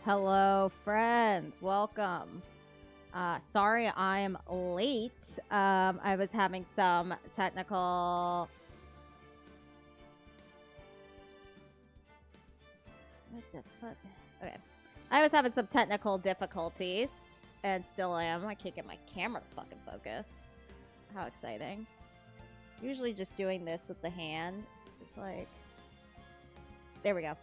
Hello, friends. Welcome. Sorry I'm late. I was having some technical... What the fuck? Okay. I was having some technical difficulties, and still am. I can't get my camera to fucking focus. How exciting. Usually just doing this with the hand. It's like... There we go.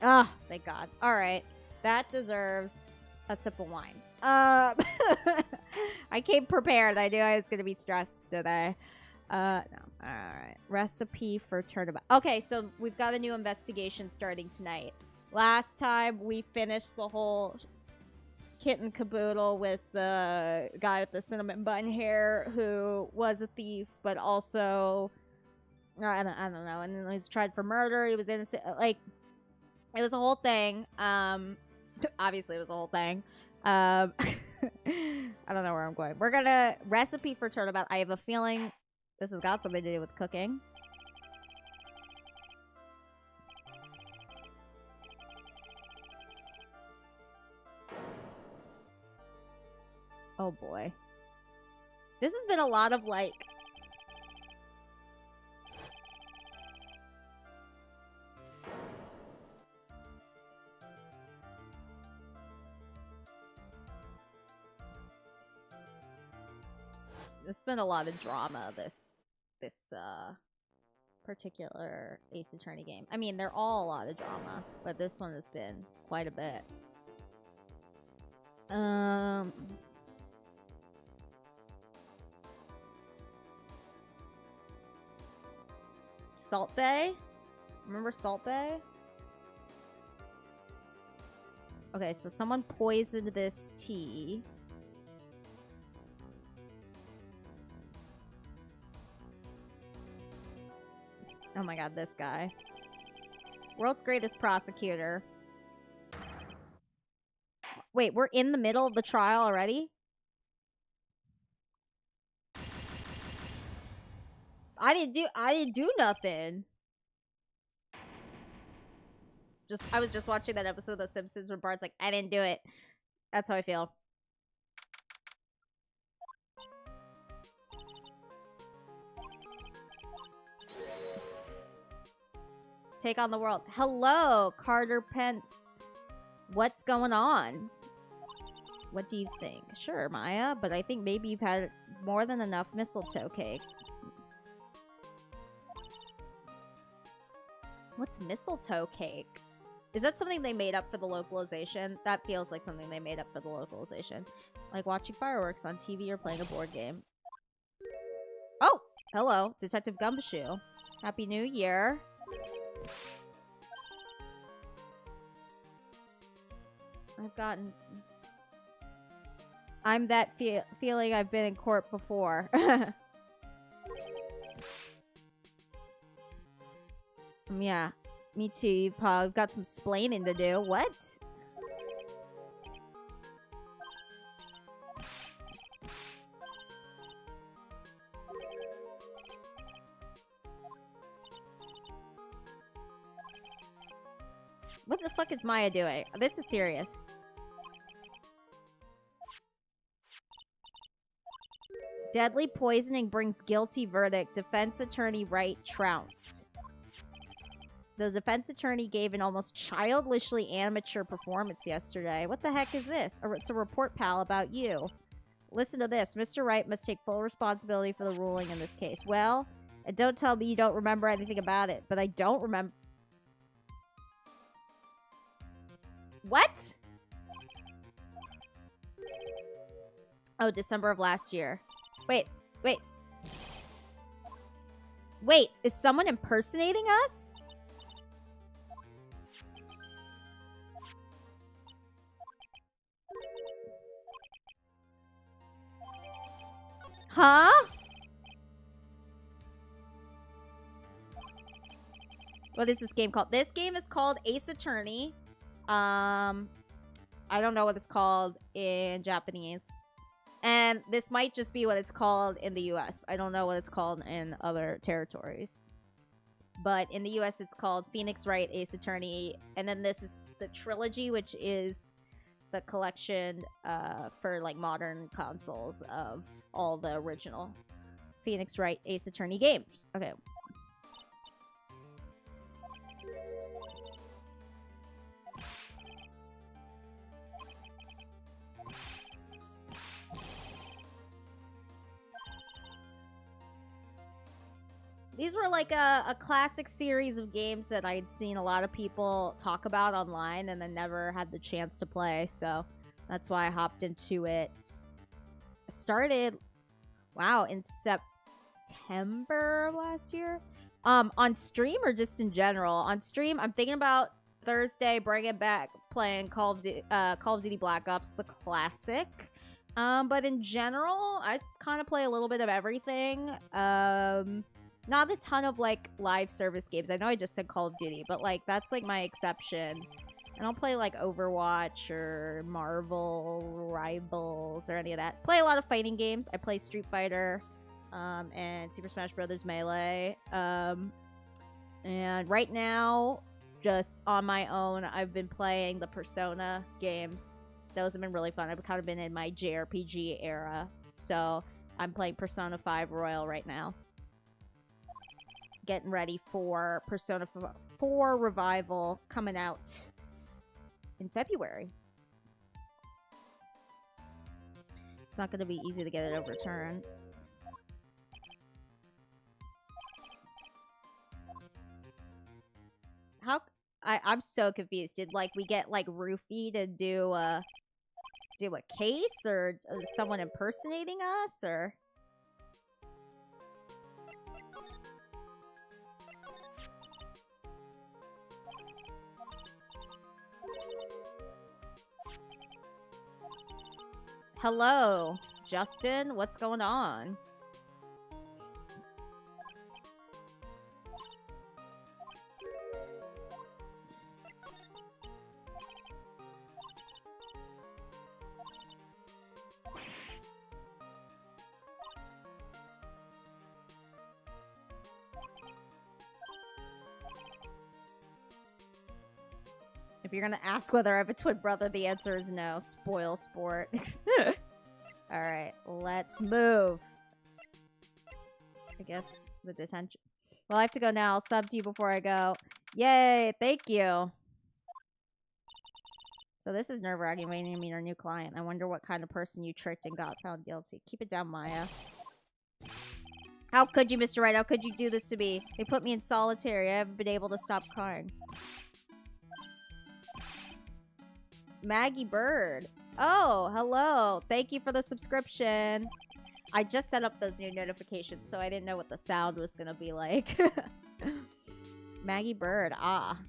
Oh, thank God. All right. That deserves a sip of wine. I came prepared. I knew I was going to be stressed today. No. All right. Recipe for turnabout. Okay, so we've got a new investigation starting tonight. Last time we finished the whole kit and caboodle with the guy with the cinnamon bun hair who was a thief, but also... I don't know. And then he was tried for murder. He was innocent. Like, it was a whole thing. Obviously, it was the whole thing. I don't know where I'm going. We're gonna recipe for turnabout. I have a feeling this has got something to do with cooking. Oh boy, this has been a lot of like. It's been a lot of drama, this particular Ace Attorney game. I mean, they're all a lot of drama, but this one has been quite a bit. Salt Bay? Remember Salt Bay? Okay, so someone poisoned this tea. Oh my god, this guy. World's greatest prosecutor. Wait, we're in the middle of the trial already? I didn't do nothing. I was just watching that episode of The Simpsons where Bart's like, I didn't do it. That's how I feel. Take on the world. Hello, Carter Pence. What's going on? What do you think? Sure, Maya, but I think maybe you've had more than enough mistletoe cake. What's mistletoe cake? Is that something they made up for the localization? That feels like something they made up for the localization. Like watching fireworks on TV or playing a board game. Oh, hello, Detective Gumshoe. Happy New Year. I'm that feeling I've been in court before. Yeah, me too. You've probably got some splaining to do. What? What the fuck is Maya doing? This is serious. Deadly poisoning brings guilty verdict. Defense attorney Wright trounced. The defense attorney gave an almost childishly amateur performance yesterday. What the heck is this? It's a report, pal, about you. Listen to this. Mr. Wright must take full responsibility for the ruling in this case. Well, and don't tell me you don't remember anything about it, but I don't remember. What? Oh, December of last year. Wait. Wait, is someone impersonating us? Huh? What is this game called? This game is called Ace Attorney. I don't know what it's called in Japanese. And this might just be what it's called in the US. I don't know what it's called in other territories. But in the US, it's called Phoenix Wright, Ace Attorney. And then this is the trilogy, which is the collection for like modern consoles of all the original Phoenix Wright Ace Attorney games. Okay. These were like a classic series of games that I'd seen a lot of people talk about online and then never had the chance to play. So that's why I hopped into it. Started, wow, in September of last year. On stream or just in general? On stream, I'm thinking about Thursday bringing back playing Call of Duty Black Ops, the classic. But in general, I kind of play a little bit of everything. Not a ton of like live service games. I know I just said Call of Duty, but like that's like my exception. I don't play like Overwatch or Marvel Rivals or any of that. Play a lot of fighting games. I play Street Fighter and Super Smash Bros. Melee. And right now, just on my own, I've been playing the Persona games. Those have been really fun. I've kind of been in my JRPG era. So I'm playing Persona 5 Royal right now. Getting ready for Persona 4 Revival coming out in February. It's not going to be easy to get it overturned. I'm so confused. Did like we get like Roofy to do a case, or is someone impersonating us, or? Hello, Justin. What's going on? If you're gonna ask whether I have a twin brother, the answer is no. Spoil sport. Alright, let's move. I guess the detention. Well, I have to go now. I'll sub to you before I go. Yay, thank you. So this is nerve-wracking waiting to meet our new client. I wonder what kind of person you tricked and got found guilty. Keep it down, Maya. How could you, Mr. Wright? How could you do this to me? They put me in solitary. I haven't been able to stop crying. Maggie Bird. Oh, hello. Thank you for the subscription. I just set up those new notifications, so I didn't know what the sound was going to be like. Maggie Bird. Ah.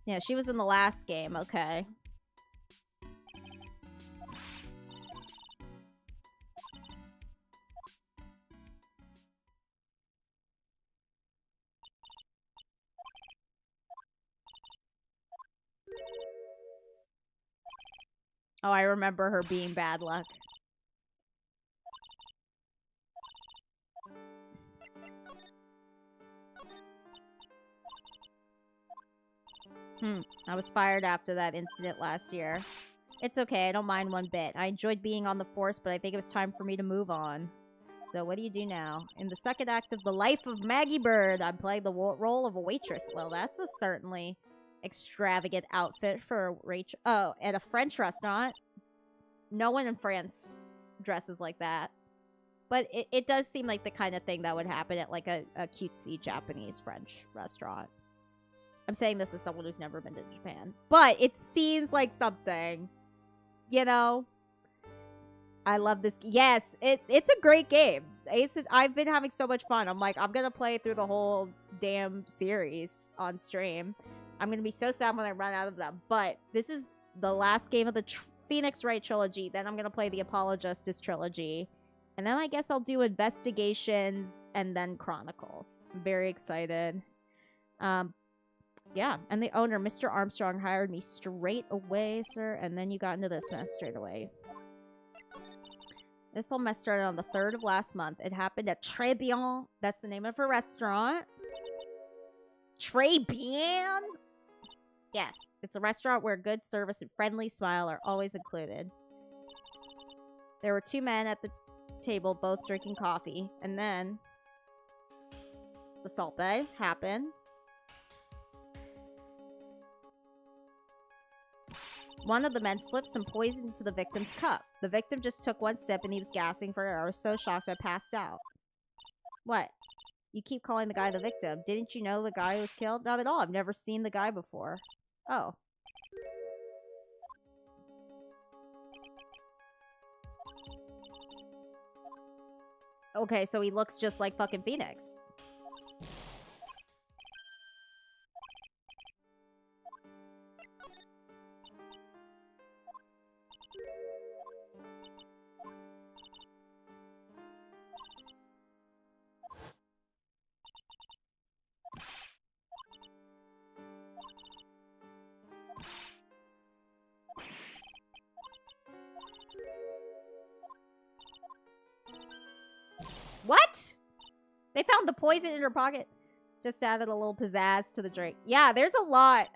Yeah, she was in the last game. Okay. Oh, I remember her being bad luck. I was fired after that incident last year. It's okay, I don't mind one bit. I enjoyed being on the force, but I think it was time for me to move on. So what do you do now? In the second act of The Life of Maggie Bird, I'm playing the role of a waitress. Well, that's a certainly extravagant outfit for a Rachel. Oh, at a French restaurant. No one in France dresses like that. But it does seem like the kind of thing that would happen at like a cutesy Japanese French restaurant. I'm saying this as someone who's never been to Japan. But it seems like something. You know? I love this. Yes, it's a great game. I've been having so much fun. I'm like, I'm going to play through the whole damn series on stream. I'm going to be so sad when I run out of them. But this is the last game of the Phoenix Wright trilogy. Then I'm going to play the Apollo Justice trilogy. And then I guess I'll do Investigations and then Chronicles. I'm very excited. Yeah, and the owner, Mr. Armstrong, hired me straight away, sir. And then you got into this mess straight away. This whole mess started on the 3rd of last month. It happened at Tribulations. That's the name of her restaurant. Très bien? Yes. It's a restaurant where good service and friendly smile are always included. There were 2 men at the table, both drinking coffee. And then the Salt Bay happened. One of the men slipped some poison into the victim's cup. The victim just took 1 sip and he was gasping for air. I was so shocked I passed out. What? You keep calling the guy the victim. Didn't you know the guy who was killed? Not at all. I've never seen the guy before. Oh. Okay, so he looks just like fucking Phoenix. What? They found the poison in her pocket. Just added a little pizzazz to the drink. Yeah, there's a lot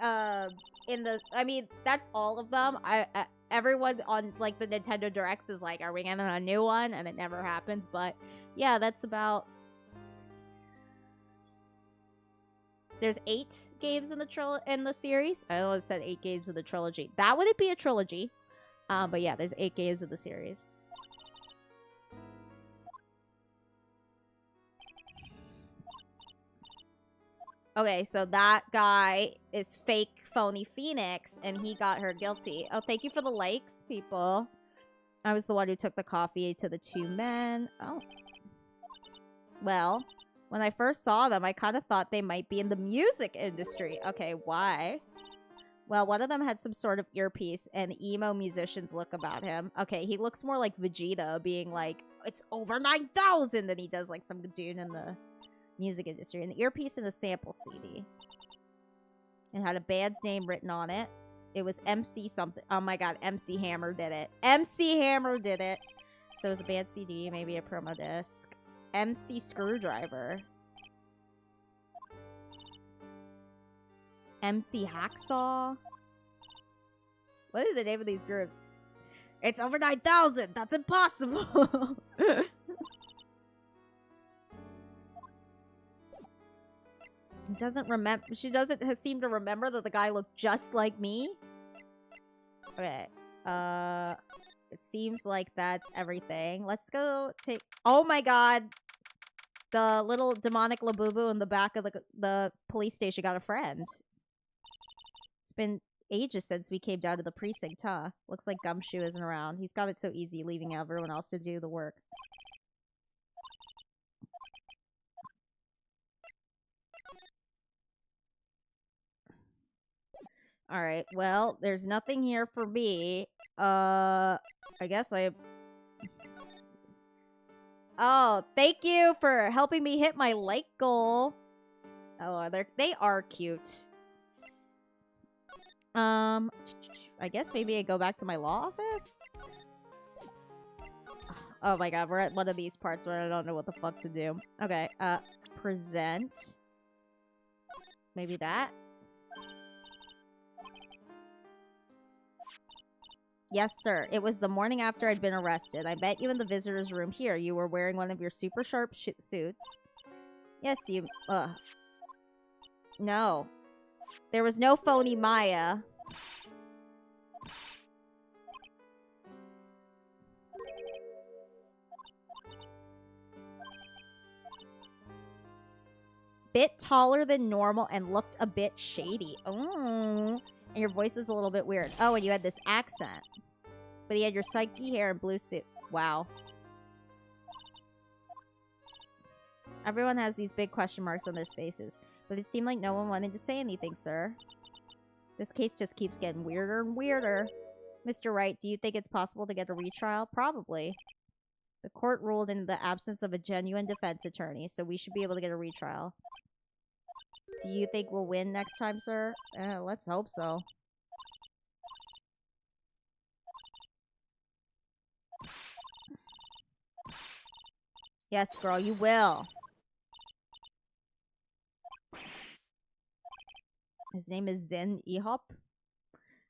in the... I mean, that's all of them. Everyone on, like, the Nintendo Directs is like, are we getting a new one? And it never happens. But, yeah, that's about... There's 8 games in the series. I always said 8 games in the trilogy. That wouldn't be a trilogy. But, yeah, there's 8 games in the series. Okay, so that guy is fake phony Phoenix, and he got her guilty. Oh, thank you for the likes, people. I was the one who took the coffee to the 2 men. Oh. Well, when I first saw them, I kind of thought they might be in the music industry. Okay, why? Well, one of them had some sort of earpiece and emo musician's look about him. Okay, he looks more like Vegeta being like, it's over 9,000, than he does like some dude in the music industry. And the earpiece in a sample CD. It had a band's name written on it. It was MC something. Oh my god, MC Hammer did it. MC Hammer did it. So it was a band CD, maybe a promo disc. MC Screwdriver. MC Hacksaw. What is the name of these groups? It's over 9,000. That's impossible. She doesn't seem to remember that the guy looked just like me. Okay. It seems like that's everything. Let's go take... Oh my god. The little demonic Labubu in the back of the police station got a friend. It's been ages since we came down to the precinct, huh? Looks like Gumshoe isn't around. He's got it so easy leaving everyone else to do the work. Alright, well, there's nothing here for me. I guess I... Oh, thank you for helping me hit my like goal. Oh, they are cute. I guess maybe I go back to my law office? Oh my god, we're at one of these parts where I don't know what the fuck to do. Okay, present. Maybe that? Yes, sir. It was the morning after I'd been arrested. I met you in the visitor's room here. You were wearing one of your super sharp suits. Yes, you... No. There was no phony Maya. Bit taller than normal and looked a bit shady. Oh. And your voice was a little bit weird. Oh, and you had this accent. But he had your psyche hair and blue suit. Wow. Everyone has these big question marks on their faces. But it seemed like no one wanted to say anything, sir. This case just keeps getting weirder and weirder. Mr. Wright, do you think it's possible to get a retrial? Probably. The court ruled in the absence of a genuine defense attorney, so we should be able to get a retrial. Do you think we'll win next time, sir? Let's hope so. Yes, girl, you will. His name is Zin Ehop.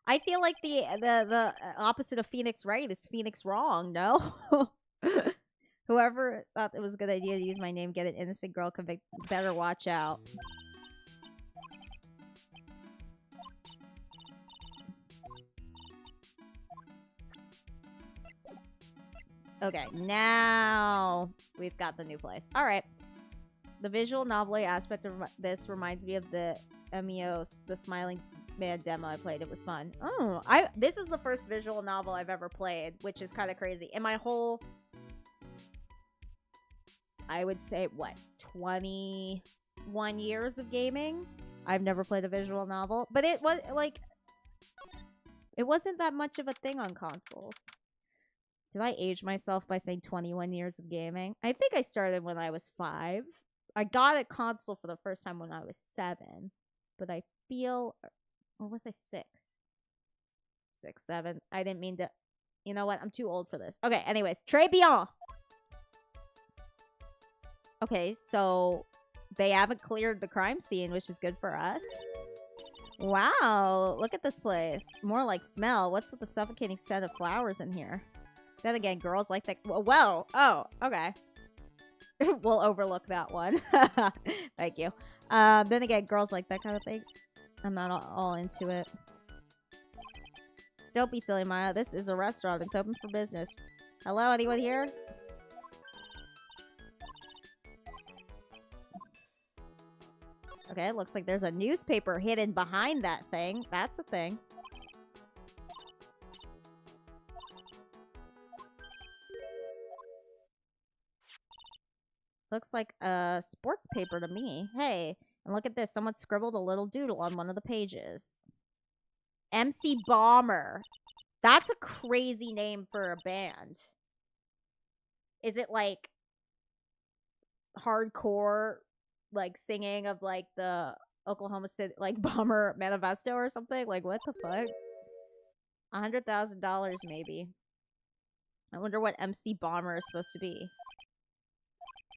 I feel like the opposite of Phoenix Right is Phoenix Wrong, no? Whoever thought it was a good idea to use my name, get an innocent girl convicted, better watch out. Okay, now we've got the new place. All right. The visual novel aspect of this reminds me of the MEO, the Smiling Man demo I played. It was fun. Oh, this is the first visual novel I've ever played, which is kind of crazy. In my whole, I would say, what, 21 years of gaming, I've never played a visual novel. But it was, like, it wasn't that much of a thing on consoles. Did I age myself by saying 21 years of gaming? I think I started when I was 5. I got a console for the first time when I was 7. But I feel... Or was I 6? 6, 7. I didn't mean to... You know what? I'm too old for this. Okay, anyways. Tribulations! Okay, so... They haven't cleared the crime scene, which is good for us. Wow, look at this place. More like smell. What's with the suffocating scent of flowers in here? Then again, girls like that. Whoa. Oh, okay. We'll overlook that one. Thank you. Then again, girls like that kind of thing. I'm not all into it. Don't be silly, Maya. This is a restaurant. It's open for business. Hello, anyone here? Okay, looks like there's a newspaper hidden behind that thing. That's a thing. Looks like a sports paper to me. Hey, and look at this. Someone scribbled a little doodle on one of the pages. MC Bomber. That's a crazy name for a band. Is it like hardcore, like singing of like the Oklahoma City, like Bomber Manifesto or something? Like, what the fuck? $100,000 maybe. I wonder what MC Bomber is supposed to be.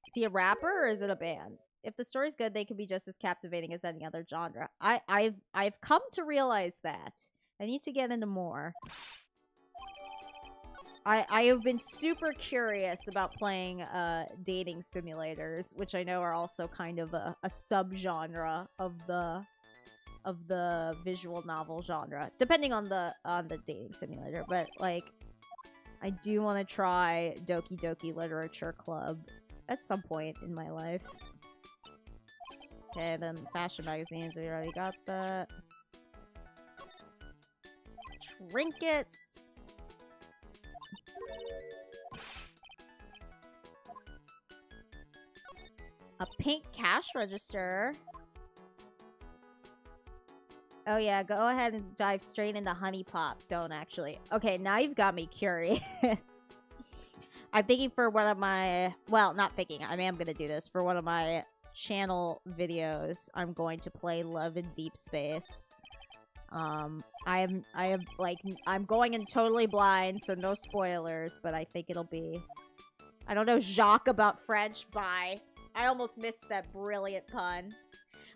Is he a rapper or is it a band? If the story's good, they can be just as captivating as any other genre. I've come to realize that. I need to get into more. I have been super curious about playing dating simulators, which I know are also kind of a subgenre of the visual novel genre, depending on the dating simulator. But like, I do want to try Doki Doki Literature Club at some point in my life. Okay, then fashion magazines, we already got that. Trinkets. A pink cash register. Oh yeah, go ahead and dive straight into Honey Pop. Don't actually. Okay, now you've got me curious. I'm thinking for one of my... Well, not thinking. I am going to do this. For one of my channel videos, I'm going to play Love in Deep Space. I'm going in totally blind, so no spoilers, but I think it'll be... I don't know Jacques about French. Bye. I almost missed that brilliant pun.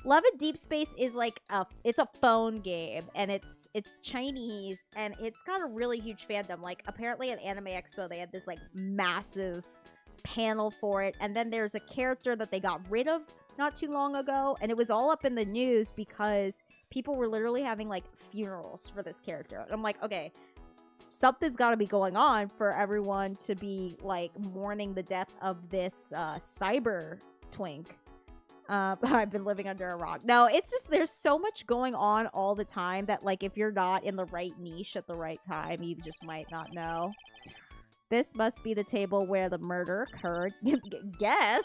Love in Deep Space is like it's a phone game, and it's Chinese, and it's got a really huge fandom. Like, apparently at Anime Expo they had this like massive panel for it, and then there's a character that they got rid of not too long ago, and it was all up in the news because people were literally having like funerals for this character. And I'm like, okay, something's got to be going on for everyone to be like mourning the death of this cyber twink. I've been living under a rock. No, it's just there's so much going on all the time that like if you're not in the right niche at the right time, you just might not know. This must be the table where the murder occurred. Guess.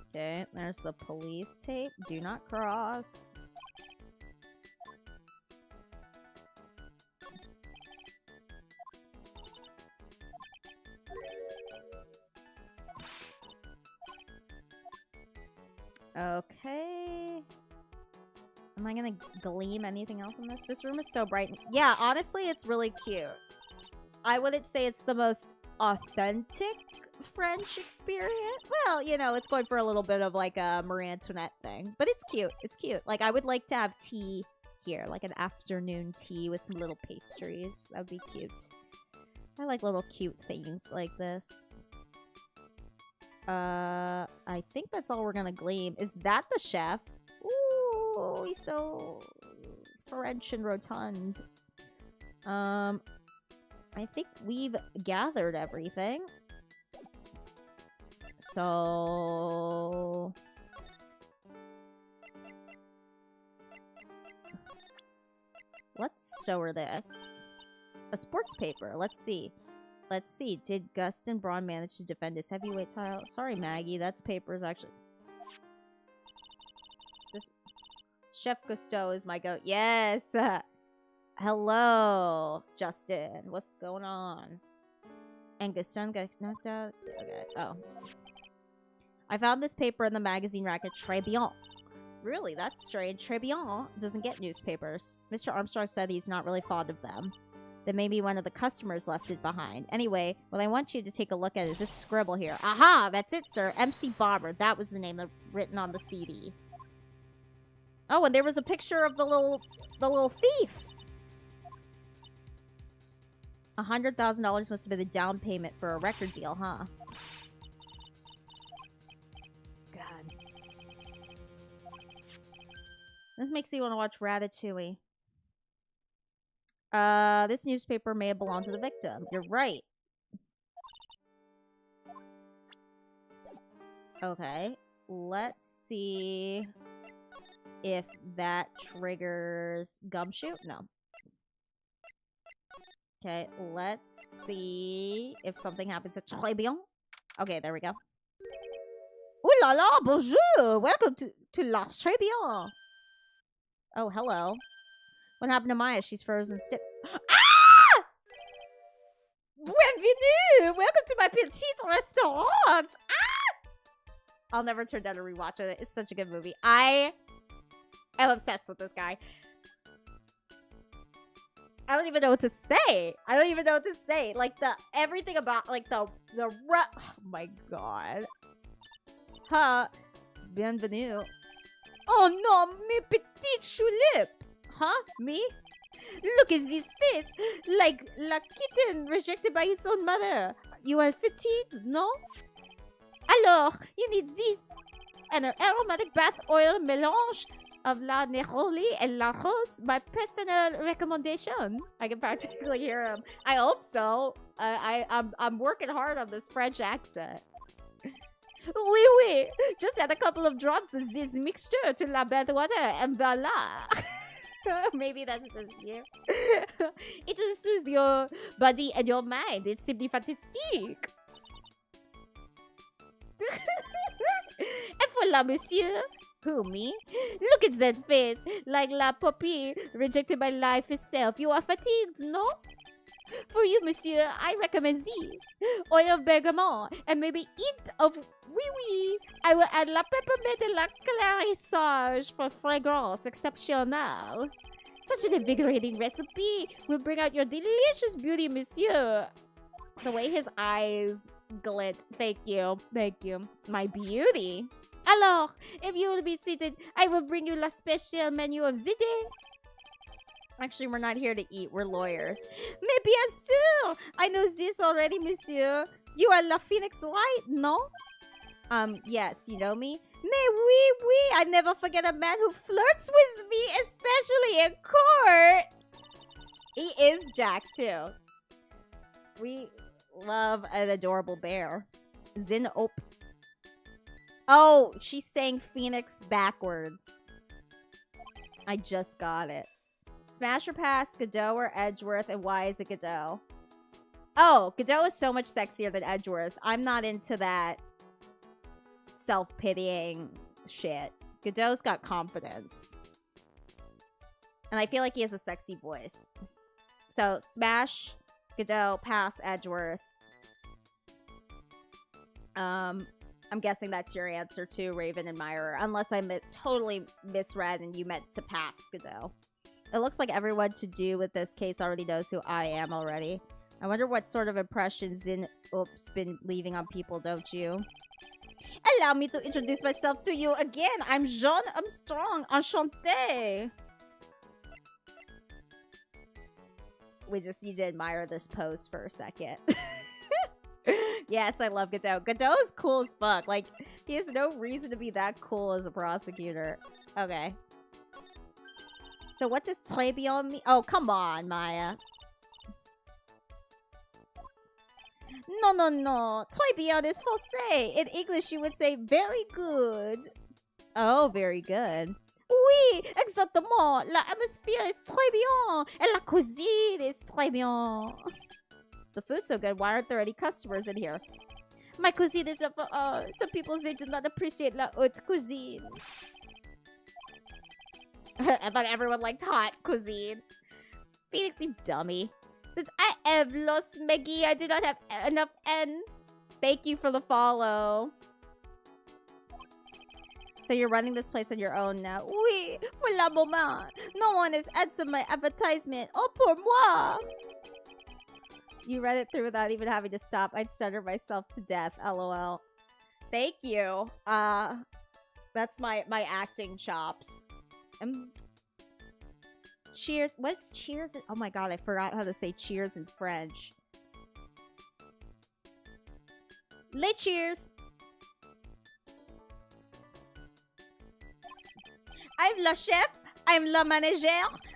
Okay, there's the police tape. Do not cross. Okay. Am I gonna gleam anything else in this? This room is so bright. Yeah, honestly, it's really cute. I wouldn't say it's the most authentic French experience. Well, you know, it's going for a little bit of like a Marie Antoinette thing, but it's cute. It's cute. Like, I would like to have tea here, like an afternoon tea with some little pastries. That would be cute. I like little cute things like this. I think that's all we're gonna glean. Is that the chef? Ooh, he's so French and rotund. I think we've gathered everything. So... let's show her this. A sports paper. Let's see. Let's see. Did Gustin Braun manage to defend his heavyweight title? Sorry, Maggie. That's papers, actually. This Chef Gusteau is my goat. Yes! Hello, Justin. What's going on? And Gustin got knocked out? Okay. Oh. I found this paper in the magazine rack at Tribulations. Really? That's strange. Tribulations doesn't get newspapers. Mr. Armstrong said he's not really fond of them. Then maybe one of the customers left it behind. Anyway, what I want you to take a look at is this scribble here. Aha! That's it, sir. MC Bomber. That was the name written on the CD. Oh, and there was a picture of the little thief. $100,000 must have been the down payment for a record deal, huh? God. This makes me want to watch Ratatouille. This newspaper may have belonged to the victim. You're right. Okay. Let's see if that triggers Gumshoe. No. Okay, let's see if something happens at Tribulations. Okay, there we go. Ooh la la, bonjour! Welcome to Las Tribulations. Oh, hello. What happened to Maya? She's frozen stiff. Ah! Bienvenue! Welcome to my petite restaurant! Ah! I'll never turn down a rewatch of it. It's such a good movie. I am obsessed with this guy. I don't even know what to say. I don't even know what to say. Like, everything about, like, oh my god. Huh? Bienvenue. Oh no, mes petites choulips. Huh? Me? Look at this face. Like la kitten rejected by its own mother. You are fatigued, no? Alors, you need this. And an aromatic bath oil melange of La Neroli and La Rose, my personal recommendation. I can practically hear him. I hope so. I'm working hard on this French accent. Oui, oui. Just add a couple of drops of this mixture to la bath water and voila. Maybe that's just you. It will soothe your body and your mind. It's simply fantastic. And voila, monsieur. Who, me? Look at that face. Like la puppy rejected by life itself. You are fatigued, no? For you, monsieur, I recommend this. Oil of bergamot and maybe hint of oui. I will add la peppermint and la clarissage for fragrance exceptionnelle. Such an invigorating recipe will bring out your delicious beauty, monsieur. The way his eyes glint. Thank you. Thank you. My beauty. Alors, if you will be seated, I will bring you la special menu of the day. Actually, we're not here to eat. We're lawyers. Mais bien sûr! I know this already, monsieur. You are la Phoenix Wright, no? Yes, you know me? Mais oui. I never forget a man who flirts with me, especially in court. He is Jack, too. We love an adorable bear. Zinop. Oh, she's saying Phoenix backwards. I just got it. Smash or pass, Godot or Edgeworth, and why is it Godot? Oh, Godot is so much sexier than Edgeworth. I'm not into that self-pitying shit. Godot's got confidence. And I feel like he has a sexy voice. So, smash, Godot, pass, Edgeworth. I'm guessing that's your answer too, Raven and Myra. Unless I totally misread and you meant to pass Godot. It looks like everyone to do with this case already knows who I am already. I wonder what sort of impression Zin Oop's been leaving on people, don't you? Allow me to introduce myself to you again. I'm Jean Armstrong. Enchanté. We just need to admire this pose for a second. Yes, I love Godot. Godot is cool as fuck. Like, he has no reason to be that cool as a prosecutor. Okay. So what does très bien mean? Oh, come on, Maya. No, no, no. Très bien is français. In English, you would say very good. Oh, very good. Oui, exactement. La atmosphere is très bien. And la cuisine is très bien. The food's so good. Why aren't there any customers in here? My cuisine is up. Some people say do not appreciate la haute cuisine. I thought everyone liked hot cuisine. Phoenix, you dummy. Since I have lost Maggie, I do not have enough ends. Thank you for the follow. So you're running this place on your own now. Oui, pour la moment. No one has answered my advertisement. Oh, pour moi. You read it through without even having to stop. I'd stutter myself to death. LOL. Thank you. That's my acting chops. Cheers. What's cheers? Oh my god, I forgot how to say cheers in French. Les cheers. I'm la chef. I'm la manager.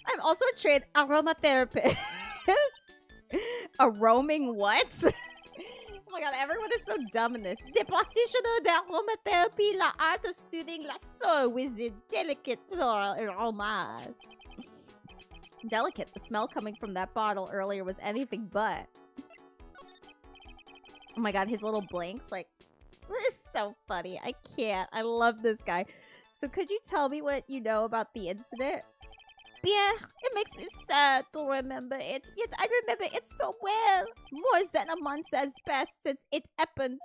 I'm also a trained aromatherapist. A roaming what? Oh my god, everyone is so dumb in this. The practitioner d'aromatherapy, la art of soothing la soul with the delicate floral aromas. Delicate. The smell coming from that bottle earlier was anything but. Oh my god, his little blinks, like, this is so funny. I can't. I love this guy. So could you tell me what you know about the incident? Bien, it makes me sad to remember it. Yet I remember it so well. More than a month has passed since it happened.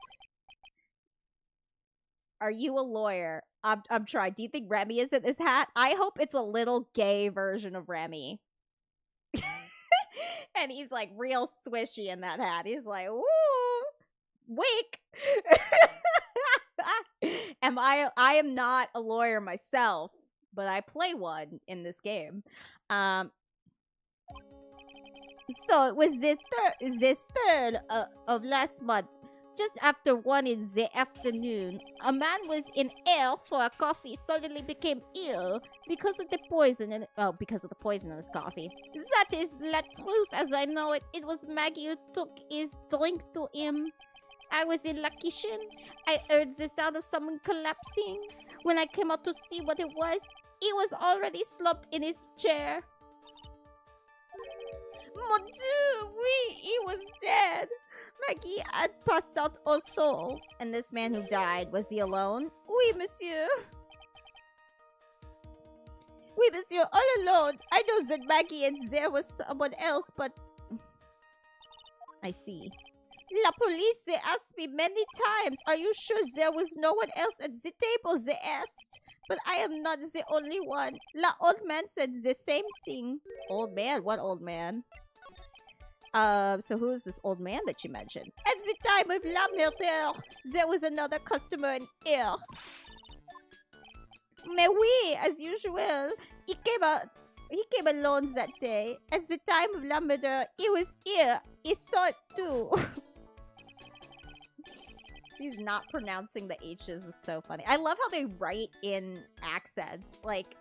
Are you a lawyer? I'm trying. Do you think Remy is in this hat? I hope it's a little gay version of Remy. And he's like real swishy in that hat. He's like, woo, wake. I am not a lawyer myself, but I play one in this game. So it was the third of last month, just after 1 in the afternoon. A man was in air for a coffee, suddenly became ill because of the poison in this coffee. That is the truth as I know it. It was Maggie who took his drink to him. I was in the kitchen. I heard the sound of someone collapsing. When I came out to see what it was, he was already slumped in his chair. Mon Dieu, oui, he was dead. Maggie had passed out also. And this man who died, was he alone? Oui, monsieur. Oui, monsieur, all alone. I know that Maggie and there was someone else, but... I see. La police asked me many times, are you sure there was no one else at the table, they asked. But I am not the only one. La old man said the same thing. Old man? What old man? So who is this old man that you mentioned? At the time of la murder, there was another customer in here. Mais oui, as usual, he came alone that day. At the time of la murder, he was here. He saw it too. He's not pronouncing the H's is so funny. I love how they write in accents. Like,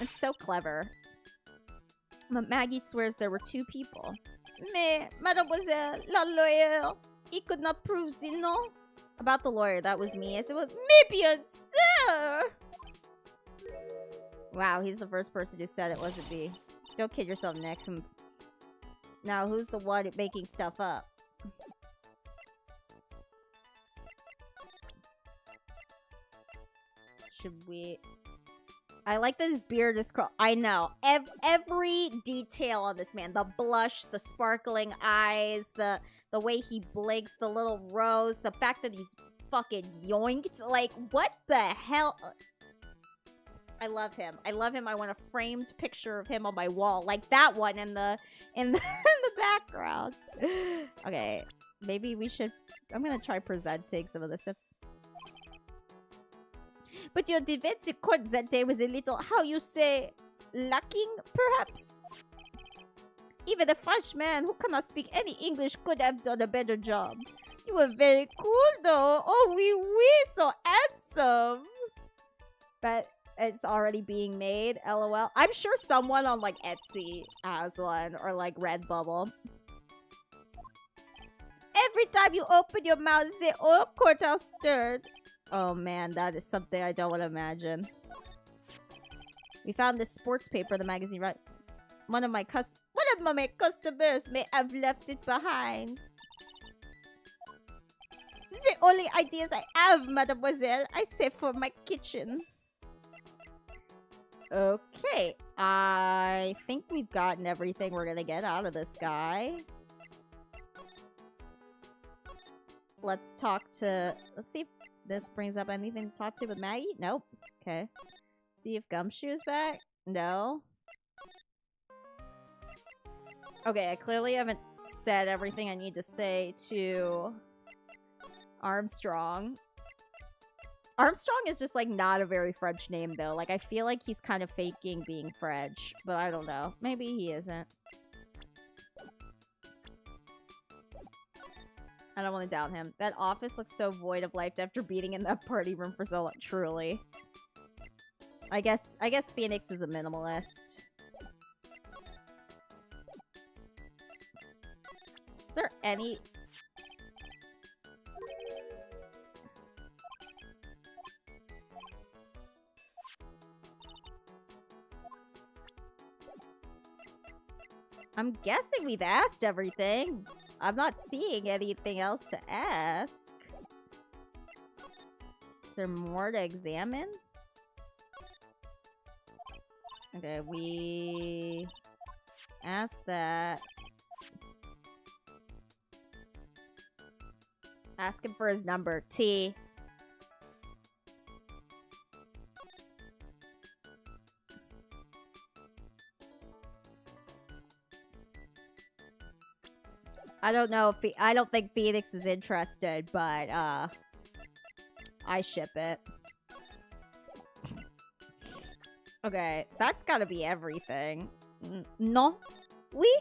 it's so clever. But Maggie swears there were 2 people. Mais, mademoiselle, la lawyer, he could not prove no. About the lawyer, that was me. I said, well, mais bien sûr. Wow, he's the first person who said it wasn't me. Don't kid yourself, Nick. Now, who's the one making stuff up? Should we... I like that his beard is curled. I know. Every detail on this man. The blush, the sparkling eyes, the way he blinks, the little rose, the fact that he's fucking yoinked. Like, what the hell? I love him. I love him. I want a framed picture of him on my wall, like that one in the in the background. Okay, maybe we should. I'm gonna try presenting some of this stuff. But your defensive court that day was a little, how you say, lacking, perhaps. Even the Frenchman who cannot speak any English could have done a better job. You were very cool, though. Oh, oui, so handsome. But it's already being made, lol. I'm sure someone on, like, Etsy has one, or, like, Redbubble. Every time you open your mouth, the whole courthouse stirred. Oh, man, that is something I don't want to imagine. We found this sports paper in the magazine, right? One of my customers may have left it behind. The only ideas I have, mademoiselle, I save for my kitchen. Okay, I think we've gotten everything we're gonna get out of this guy. Let's talk to... Let's see if this brings up anything to talk to with Maggie. Nope. Okay. See if Gumshoe's back. No. Okay, I clearly haven't said everything I need to say to Armstrong. Armstrong is just, like, not a very French name, though. Like, I feel like he's kind of faking being French, but I don't know. Maybe he isn't. I don't want to doubt him. That office looks so void of life after beating in that party room for so long. Truly. I guess Phoenix is a minimalist. Is there any... I'm guessing we've asked everything. I'm not seeing anything else to ask. Is there more to examine? Okay, we asked that. Ask him for his number. T. I don't know if I don't think Phoenix is interested, but I ship it. Okay, that's gotta be everything. No? Oui?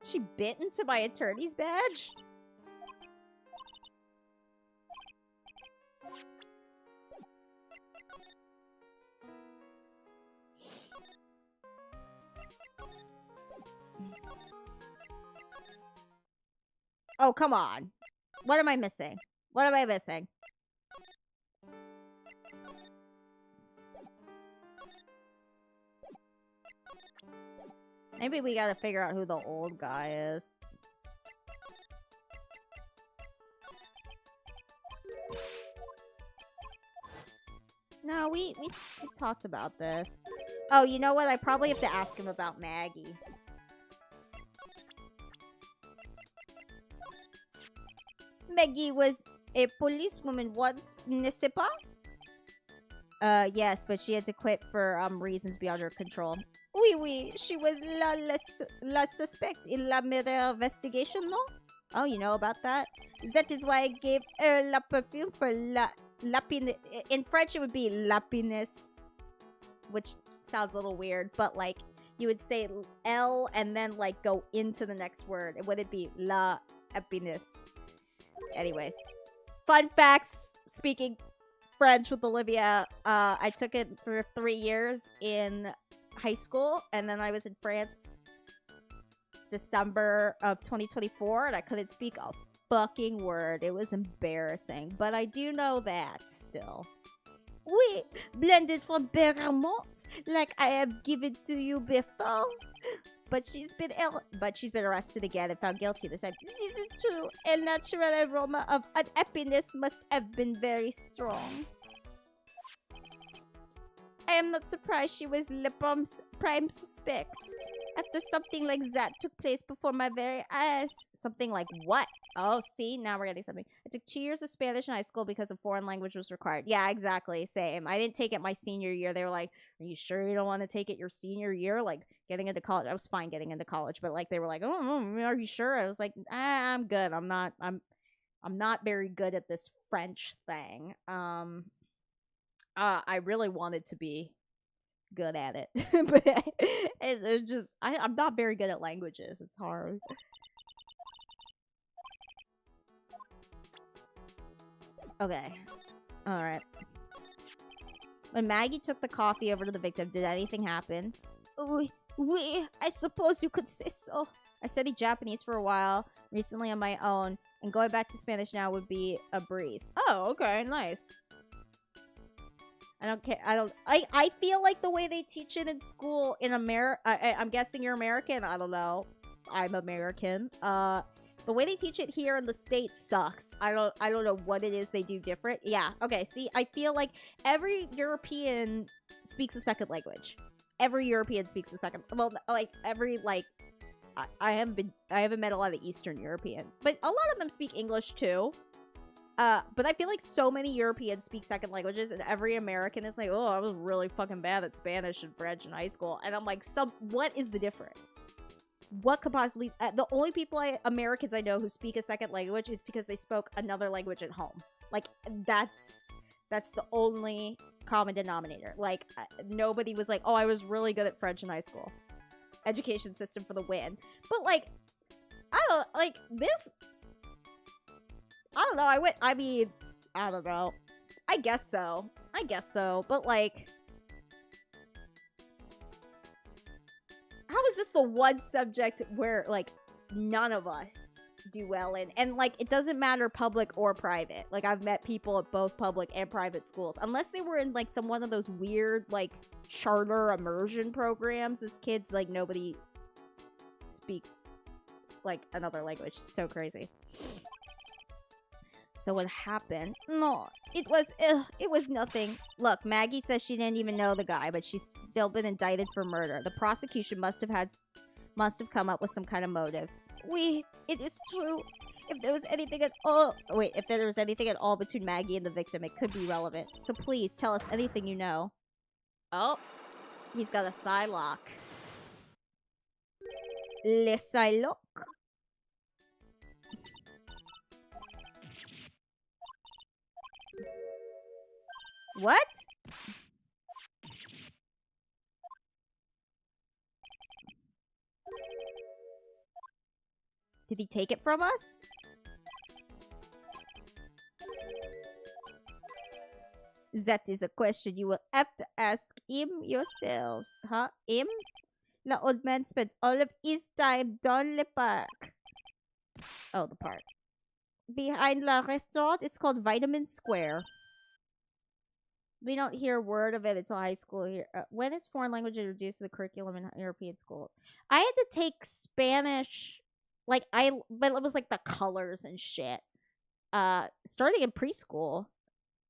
She bit into my attorney's badge? Oh, come on. What am I missing? What am I missing? Maybe we gotta figure out who the old guy is. No, we talked about this. Oh, you know what? I probably have to ask him about Maggie. Maggie was a policewoman once, n'est-ce pas? Yes, but she had to quit for reasons beyond her control. Oui, oui, she was la suspect in la murder investigation, no? Oh, you know about that? That is why I gave her la perfume for lapiness. In French, it would be lapiness, which sounds a little weird, but like you would say L and then like go into the next word. It wouldn't be la happiness. Anyways, fun facts. Speaking French with Olivia, I took it for 3 years in high school, and then I was in France December of 2024, and I couldn't speak a fucking word. It was embarrassing, but I do know that still. Oui, blended from Bergamot, like I have given to you before. But she's been arrested again and found guilty this time. This is true. A natural aroma of unhappiness must have been very strong. I am not surprised she was Le Pomp's prime suspect. After or something like that took place before my very eyes. Something like what? Oh, see, now we're getting something. I took 2 years of Spanish in high school because a foreign language was required. Yeah, exactly. Same. I didn't take it my senior year. They were like, "Are you sure you don't want to take it your senior year?" Like getting into college. I was fine getting into college, but like they were like, "Oh, are you sure?" I was like, I'm good. I'm not very good at this French thing. I really wanted to be good at it, but it's just I'm not very good at languages. It's hard. Okay, all right. When Maggie took the coffee over to the victim, did anything happen? We, I suppose you could say so. I studied Japanese for a while recently on my own, and going back to Spanish now would be a breeze. Oh, okay, nice. I don't care. I feel like the way they teach it in school in America. I'm guessing you're American. I don't know. I'm American. The way they teach it here in the States sucks. I don't know what it is they do different. Yeah. Okay. See, I feel like every European speaks a second language. Every European speaks a second. Well, like every like. I haven't met a lot of Eastern Europeans, but a lot of them speak English too. But I feel like so many Europeans speak second languages, and every American is like, "Oh, I was really fucking bad at Spanish and French in high school," and I'm like, what is the difference? What could possibly? The only Americans I know who speak a second language is because they spoke another language at home. Like that's the only common denominator. Like nobody was like, "Oh, I was really good at French in high school." Education system for the win, but like, I don't like this. I don't know. I don't know. I guess so. But like, how is this the one subject where like none of us do well in? And like, it doesn't matter public or private. Like, I've met people at both public and private schools, unless they were in like one of those weird like charter immersion programs as kids. Like, nobody speaks like another language. It's so crazy. So what happened? No, it was nothing. Look, Maggie says she didn't even know the guy, but she's still been indicted for murder. The prosecution must have come up with some kind of motive. It is true. If there was anything at all, if there was anything at all between Maggie and the victim, it could be relevant. So please tell us anything you know. Oh, he's got a Psylocke. Le Psylocke. What? Did he take it from us? That is a question you will have to ask him yourselves. Huh? Him? The old man spends all of his time down the park. Oh, the park. Behind the restaurant, it's called Vitamin Square. We don't hear a word of it until high school here. When is foreign language introduced to the curriculum in European school? I had to take Spanish, but it was like the colors and shit. Starting in preschool.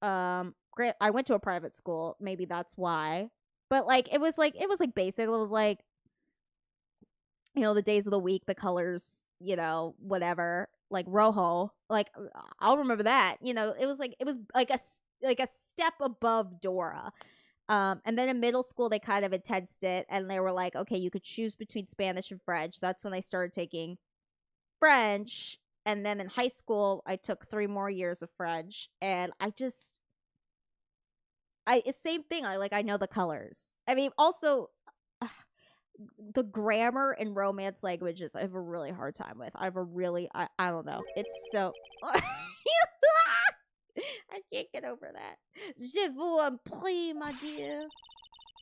I went to a private school. Maybe that's why. But like, it was like basic. It was like, the days of the week, the colors, whatever. Like rojo. Like, I'll remember that. It was like a step above Dora. And then in middle school they kind of intensed it, and they were like, okay, you could choose between Spanish and French. That's when I started taking French. And then in high school I took 3 more years of French, and it's same thing. I know the colors. I mean, also the grammar in Romance languages I have a really hard time with. I don't know. It's so I can't get over that. Je vous en prie, my dear.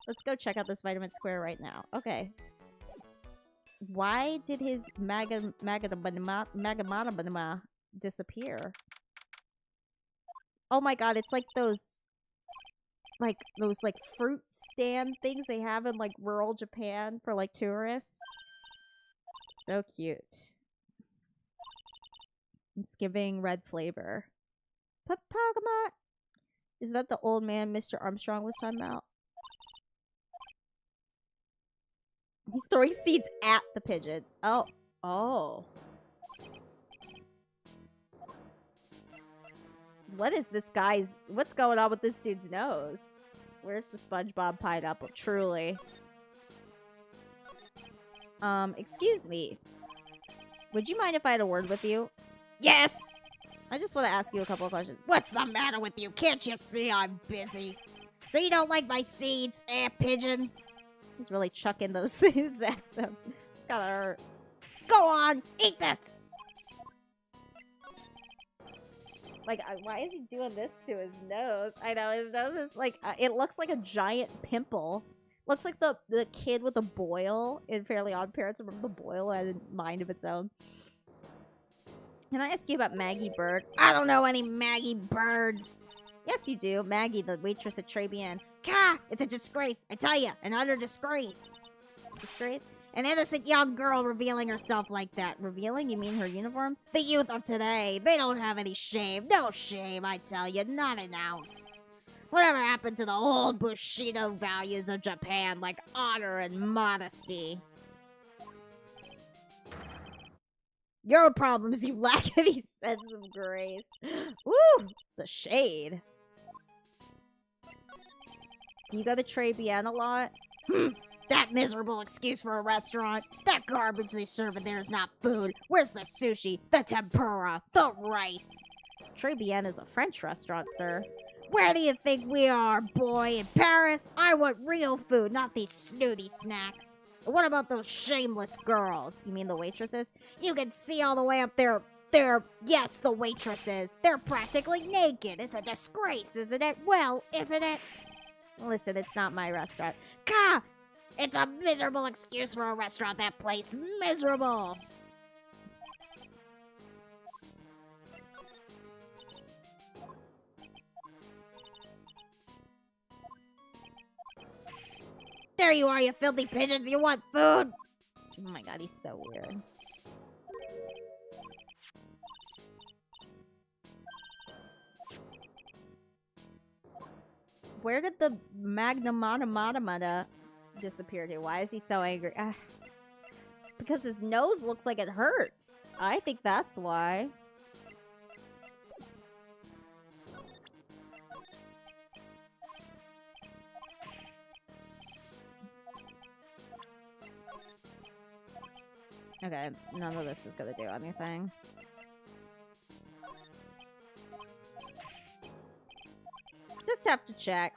Let's go check out this Vitamin Square right now. Okay. Why did his Magamanama disappear? Oh my god, it's like those fruit stand things they have in like rural Japan for like tourists. So cute. It's giving red flavor. Papagamot. Is that the old man Mr. Armstrong was talking about? He's throwing seeds at the pigeons. Oh. Oh. What is this guy's... What's going on with this dude's nose? Where's the SpongeBob pineapple? Truly. Excuse me. Would you mind if I had a word with you? Yes! I just want to ask you a couple of questions. What's the matter with you? Can't you see I'm busy? So you don't like my seeds, pigeons? He's really chucking those seeds at them. It's gotta hurt. Go on, eat this! Like, why is he doing this to his nose? I know, his nose is like, it looks like a giant pimple. Looks like the kid with a boil in Fairly Odd Parents. Remember the boil had a mind of its own. Can I ask you about Maggie Bird? I don't know any Maggie Bird. Yes, you do. Maggie, the waitress at Tribulations. Gah! It's a disgrace. I tell you, an utter disgrace. Disgrace? An innocent young girl revealing herself like that. Revealing? You mean her uniform? The youth of today, they don't have any shame. No shame, I tell you, not an ounce. Whatever happened to the old Bushido values of Japan, like honor and modesty? Your problems, you lack any sense of grace. Woo! The shade. Do you go to Tribulations a lot? That miserable excuse for a restaurant. That garbage they serve in there is not food. Where's the sushi, the tempura, the rice? Tribulations is a French restaurant, sir. Where do you think we are, boy? In Paris? I want real food, not these snooty snacks. And what about those shameless girls? You mean the waitresses? You can see all the way up there. Yes, the waitresses. They're practically naked. It's a disgrace, isn't it? Well, isn't it? Listen, it's not my restaurant. Gah! It's a miserable excuse for a restaurant, that place. Miserable. There you are, you filthy pigeons. You want food? Oh my god, he's so weird. Where did the Magnamata disappear to? Why is he so angry? Because his nose looks like it hurts. I think that's why. Okay, none of this is gonna do anything. Just have to check.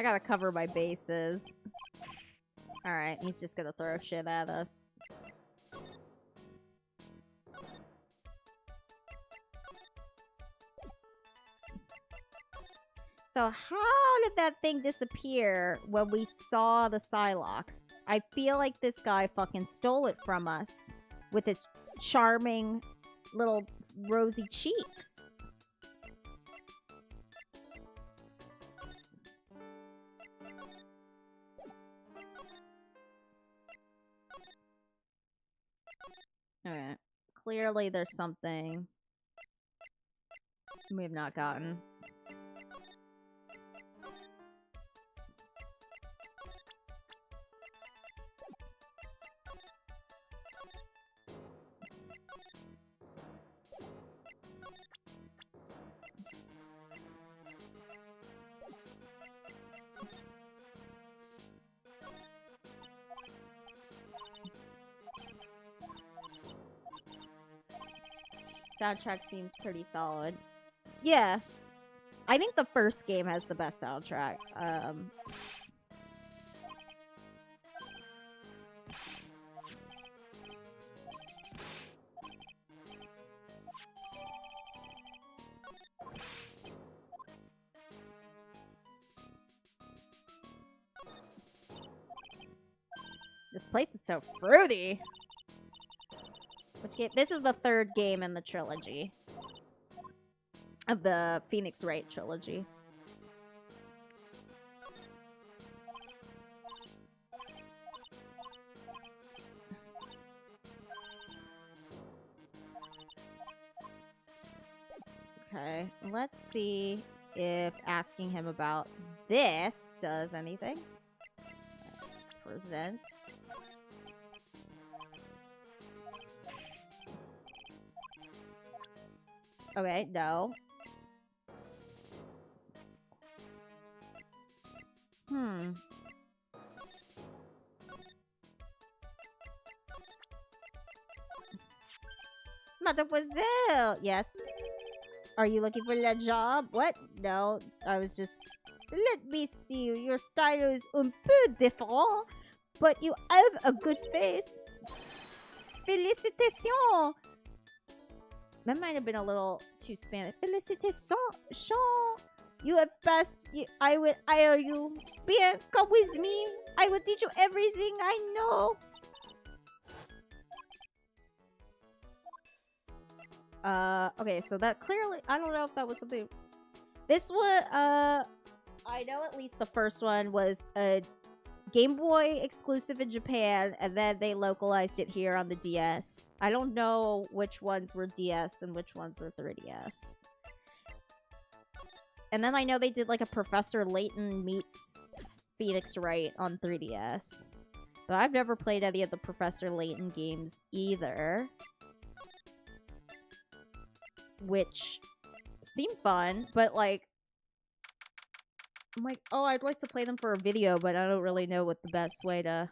I gotta cover my bases. Alright, he's just gonna throw shit at us. So how did that thing disappear when we saw the Psylocks? I feel like this guy fucking stole it from us with his charming little rosy cheeks. Alright. Clearly there's something we have not gotten. Soundtrack seems pretty solid. Yeah. I think the first game has the best soundtrack. This place is so fruity. Which game? This is the third game in the trilogy. Of the Phoenix Wright trilogy. Okay, let's see if asking him about this does anything. Present. Okay, no. Mademoiselle! Yes. Are you looking for a job? What? No, I was just... Let me see. Your style is un peu différent, but you have a good face. Félicitations! That might have been a little too Spanish. Félicitations! You have passed. I will hire you. Bien, come with me. I will teach you everything I know. Okay, so that clearly, I don't know if that was something. This was, I know at least the first one was a Game Boy exclusive in Japan, and then they localized it here on the DS. I don't know which ones were DS and which ones were 3DS. And then I know they did like a Professor Layton meets Phoenix Wright on 3DS. But I've never played any of the Professor Layton games either. Which seem fun, but like, I'm like, oh, I'd like to play them for a video, but I don't really know what the best way to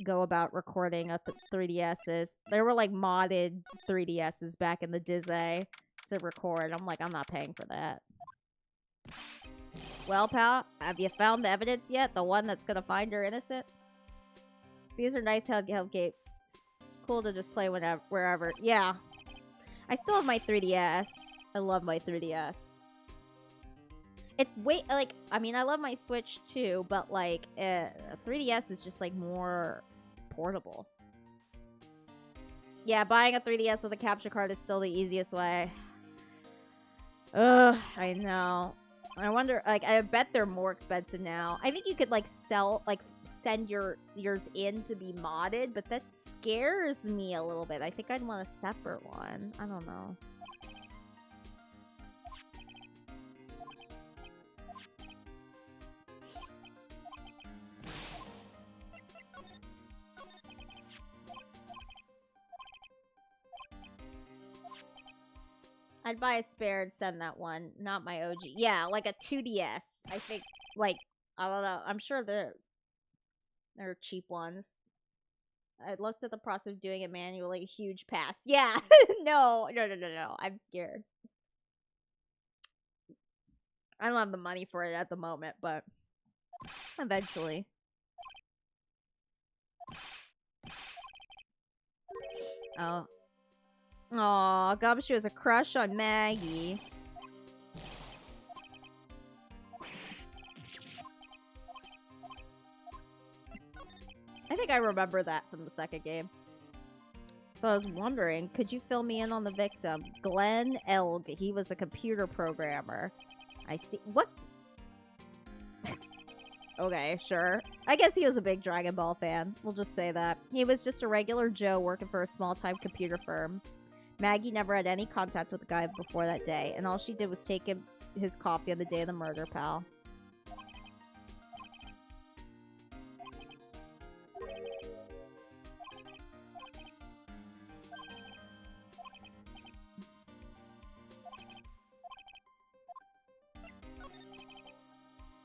go about recording a 3DS is. There were like modded 3DSs back in the Disney to record. I'm like, I'm not paying for that. Well, pal, have you found the evidence yet? The one that's gonna find her innocent? These are nice handheld games. Cool to just play whenever, wherever. Yeah. I still have my 3DS. I love my 3DS. It's way, like, I mean, I love my Switch too, but like, 3DS is just like more portable. Yeah, buying a 3DS with a capture card is still the easiest way. Ugh, I know. I wonder, like, I bet they're more expensive now. I think you could, like, send yours in to be modded, but that scares me a little bit. I think I'd want a separate one. I don't know. I'd buy a spare and send that one, not my OG. Yeah, like a 2DS. I think, like, I don't know. I'm sure they're cheap ones. I looked at the process of doing it manually. Huge pass. Yeah. No. I'm scared. I don't have the money for it at the moment, but eventually. Oh. Aw, Gumshoe has a crush on Maggie. I think I remember that from the second game. So I was wondering, could you fill me in on the victim? Glenn Elg. He was a computer programmer. I see. What? Okay, sure. I guess he was a big Dragon Ball fan. We'll just say that. He was just a regular Joe working for a small-time computer firm. Maggie never had any contact with the guy before that day, and all she did was take him his coffee on the day of the murder, pal.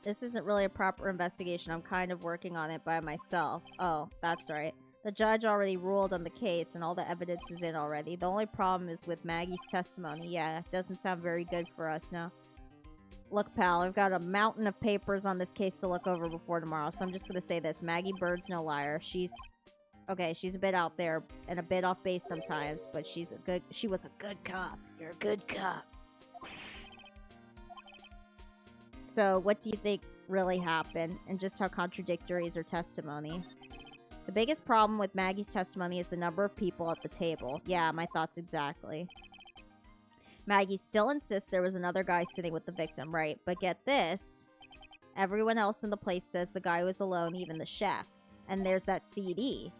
This isn't really a proper investigation. I'm kind of working on it by myself. Oh, that's right. The judge already ruled on the case, and all the evidence is in already. The only problem is with Maggie's testimony. Yeah, it doesn't sound very good for us now. Look, pal, I've got a mountain of papers on this case to look over before tomorrow, so I'm just gonna say this. Maggie Bird's no liar. She's... Okay, she's a bit out there, and a bit off base sometimes, but she was a good cop. You're a good cop. So, what do you think really happened, and just how contradictory is her testimony? The biggest problem with Maggie's testimony is the number of people at the table. Yeah, my thoughts exactly. Maggie still insists there was another guy sitting with the victim, right? But get this. Everyone else in the place says the guy was alone, even the chef. And there's that CD.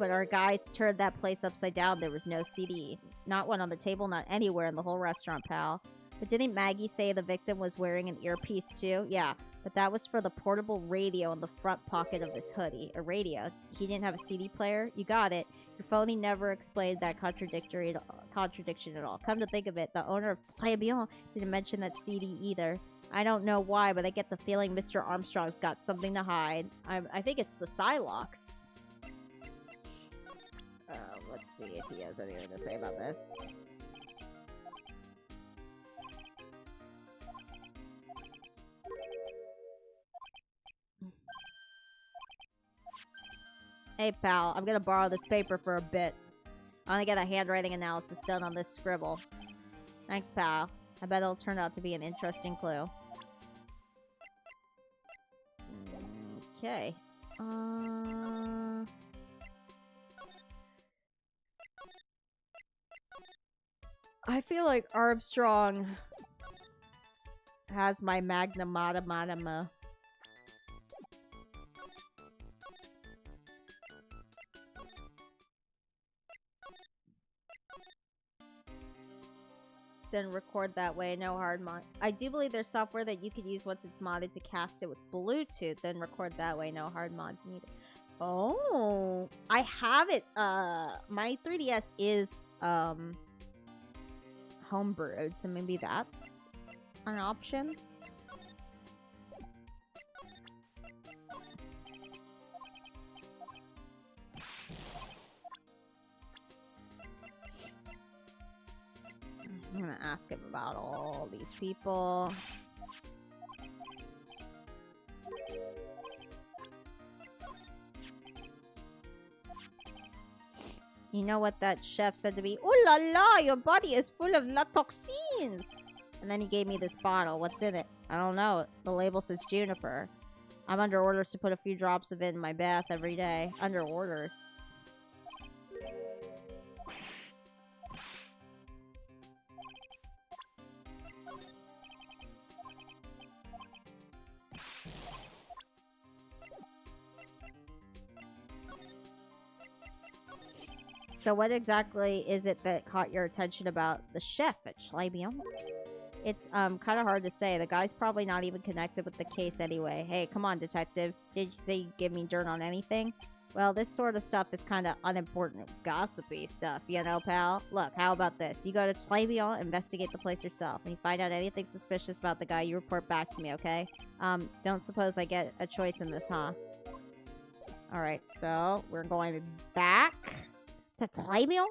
but our guys turned that place upside down. There was no CD. Not one on the table, not anywhere in the whole restaurant, pal. But didn't Maggie say the victim was wearing an earpiece too? Yeah, but that was for the portable radio in the front pocket of his hoodie. A radio. He didn't have a CD player? You got it. Your phony never explained that contradiction at all. Come to think of it, the owner of Tribulations didn't mention that CD either. I don't know why, but I get the feeling Mr. Armstrong's got something to hide. I think it's the Psylocks. Let's see if he has anything to say about this. Hey, pal, I'm gonna borrow this paper for a bit. I want to get a handwriting analysis done on this scribble. Thanks, pal. I bet it'll turn out to be an interesting clue. Okay. I feel like Armstrong has my magnum automata. Then record that way, no hard mod. I do believe there's software that you could use once it's modded to cast it with Bluetooth, then record that way, no hard mods needed. Oh, I have it. My 3DS is homebrewed, so maybe that's an option. I'm gonna ask him about all these people. You know what that chef said to me? Ooh la la, your body is full of la toxins. And then he gave me this bottle. What's in it? I don't know. The label says juniper. I'm under orders to put a few drops of it in my bath every day. Under orders. So what exactly is it that caught your attention about the chef at Tribulations? It's kind of hard to say. The guy's probably not even connected with the case anyway. Hey, come on, detective. Did you say you'd give me dirt on anything? Well, this sort of stuff is kind of unimportant, gossipy stuff, you know, pal? Look, how about this? You go to Tribulations, investigate the place yourself. When you find out anything suspicious about the guy, you report back to me, okay? Don't suppose I get a choice in this, huh? Alright, so we're going back to Tribulations?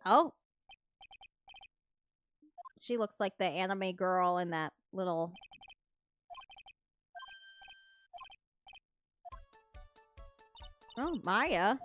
Oh. She looks like the anime girl in that little... Oh, Maya.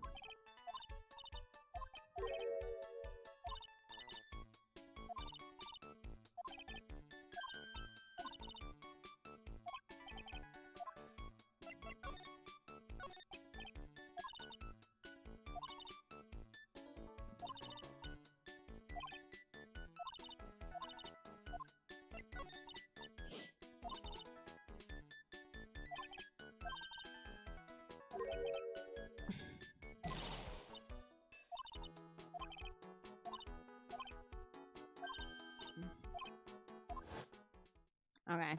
Okay.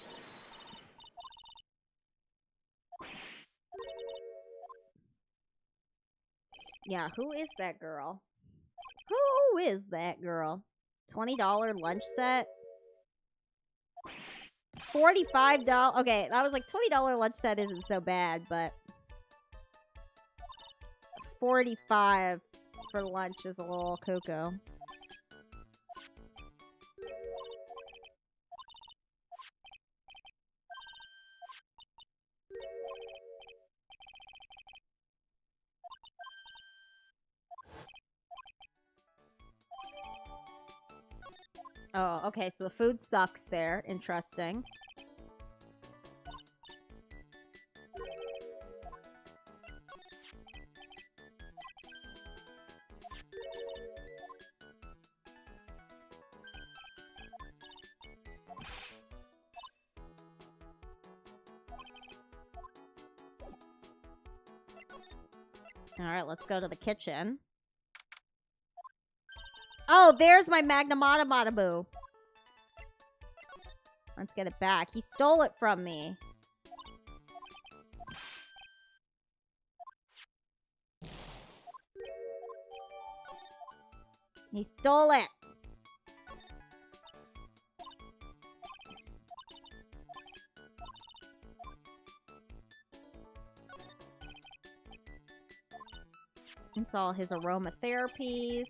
Yeah, who is that girl? Who is that girl? $20 lunch set? $45. Okay, that was like $20 lunch set isn't so bad, but 45 for lunch is a little cuckoo. Oh, okay, so the food sucks there. Interesting. Alright, let's go to the kitchen. Oh, there's my Magnamata. Let's get it back. He stole it from me. He stole it. It's all his aromatherapies.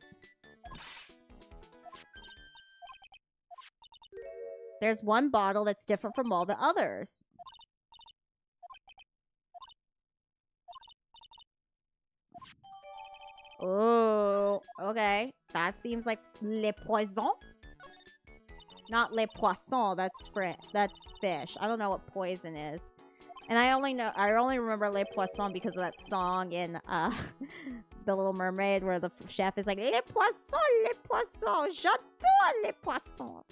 There's one bottle that's different from all the others. Oh, okay. That seems like le poison. Not le poisson. That's fish. I don't know what poison is. And I only remember le poisson because of that song in The Little Mermaid where the chef is like, le poisson, j'adore le poisson.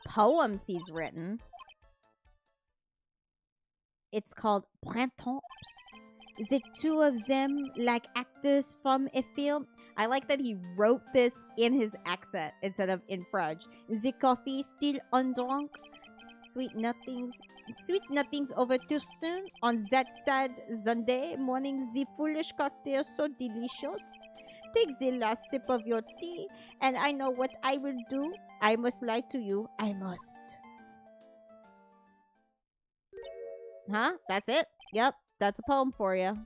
Poems he's written. It's called Printemps. The two of them like actors from a film. I like that he wrote this in his accent instead of in French. The coffee still undrunk. Sweet nothings over too soon. On that sad Sunday morning, the foolish cocktail so delicious. Take the last sip of your tea, and I know what I will do. I must lie to you. I must. Huh? That's it? Yep. That's a poem for you.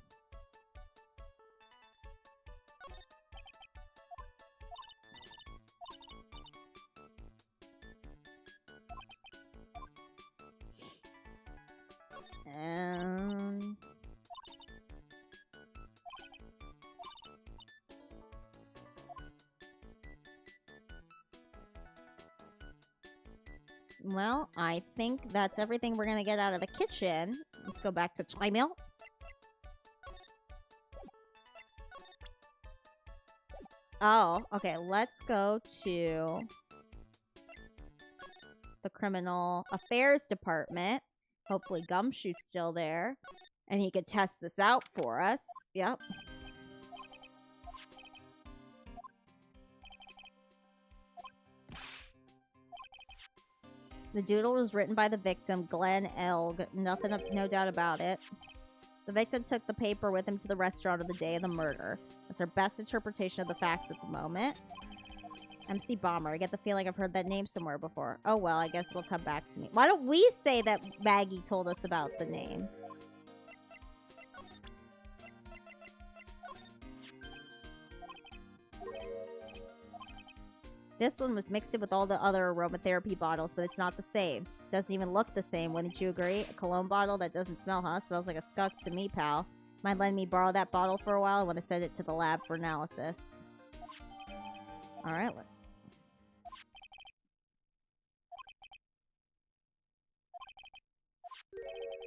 Well, I think that's everything we're gonna get out of the kitchen. Let's go back to Tribulations. Oh, okay. Let's go to the Criminal Affairs Department. Hopefully Gumshoe's still there. And he could test this out for us. Yep. The doodle was written by the victim, Glenn Elg. No doubt about it. The victim took the paper with him to the restaurant on the day of the murder. That's our best interpretation of the facts at the moment. MC Bomber. I get the feeling I've heard that name somewhere before. Oh well, I guess it'll come back to me. Why don't we say that Maggie told us about the name? This one was mixed in with all the other aromatherapy bottles, but it's not the same. Doesn't even look the same, wouldn't you agree? A cologne bottle that doesn't smell, huh? Smells like a skunk to me, pal. Mind letting me borrow that bottle for a while? I want to send it to the lab for analysis. Alright.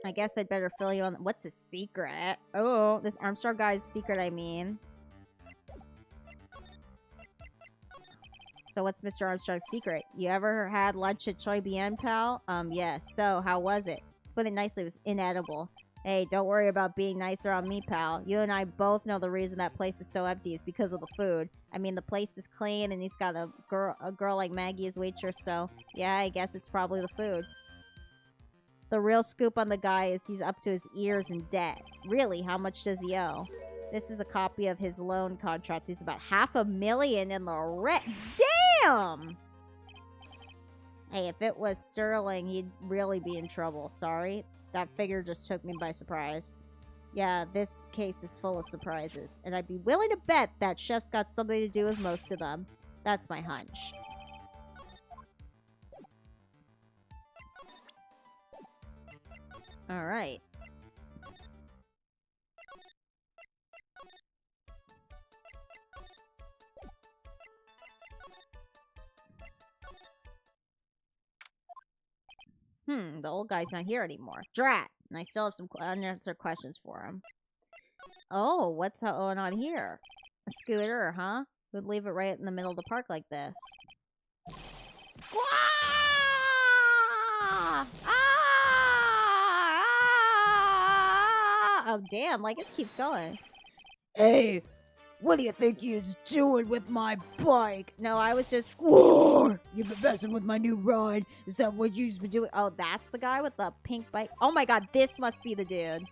I guess I'd better fill you on... What's his secret? Oh, this Armstrong guy's secret, I mean. So what's Mr. Armstrong's secret? You ever had lunch at Choi Bien, pal? Yes. So, how was it? To put it nicely, it was inedible. Hey, don't worry about being nicer on me, pal. You and I both know the reason that place is so empty is because of the food. I mean, the place is clean, and he's got a girl like Maggie as waitress, so... Yeah, I guess it's probably the food. The real scoop on the guy is he's up to his ears in debt. Really, how much does he owe? This is a copy of his loan contract. He's about $500,000 in the red. Damn! Hey, if it was sterling, he'd really be in trouble. Sorry. That figure just took me by surprise. Yeah, this case is full of surprises. And I'd be willing to bet that chef's got something to do with most of them. That's my hunch. Alright. The old guy's not here anymore. Drat! And I still have some unanswered questions for him. Oh, what's going on here? A scooter, huh? Who'd leave it right in the middle of the park like this? Ah! Ah! Oh, damn. Like, it keeps going. Hey, what do you think you're doing with my bike? No, I was just... Whoa, you've been messing with my new ride. Is that what you've been doing? Oh, that's the guy with the pink bike? Oh my god, this must be the dude.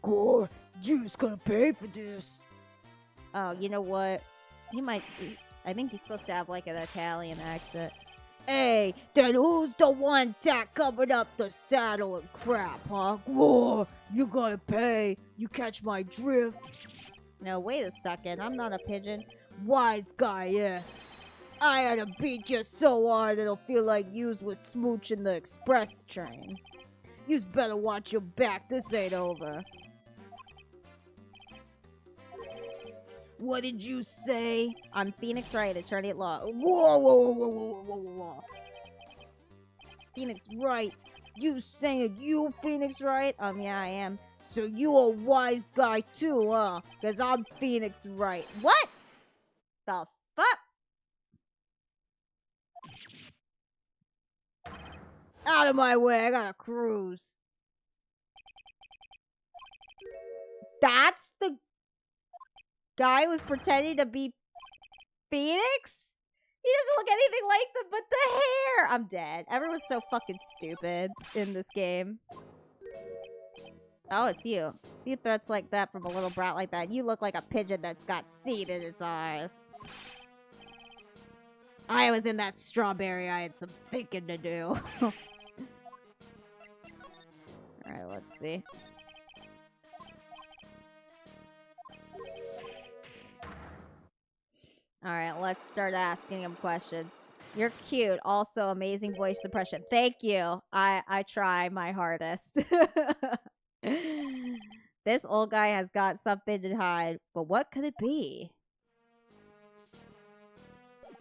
Gore, you's gonna pay for this. Oh, you know what? He might... I think he's supposed to have, like, an Italian accent. Hey, then who's the one that covered up the saddle and crap, huh? Whoa, you gotta pay. You catch my drift? No, wait a second. I'm not a pigeon. Wise guy, yeah. I had to beat you so hard it'll feel like yous was smooching the express train. Yous better watch your back. This ain't over. What did you say? I'm Phoenix Wright, attorney at law. Whoa, whoa, whoa, whoa, whoa, whoa. Phoenix Wright. You saying you Phoenix Wright? Yeah, I am. So you a wise guy too, huh? Cause I'm Phoenix Wright. What the fuck? Out of my way, I gotta cruise. That's the guy who's pretending to be Phoenix? He doesn't look anything like them but the hair! I'm dead. Everyone's so fucking stupid in this game. Oh, it's you. A few threats like that from a little brat like that. You look like a pigeon that's got seed in its eyes. I was in that strawberry. I had some thinking to do. Alright, let's see. Alright, let's start asking him questions. You're cute. Also, amazing voice suppression. Thank you. I try my hardest. This old guy has got something to hide, but what could it be?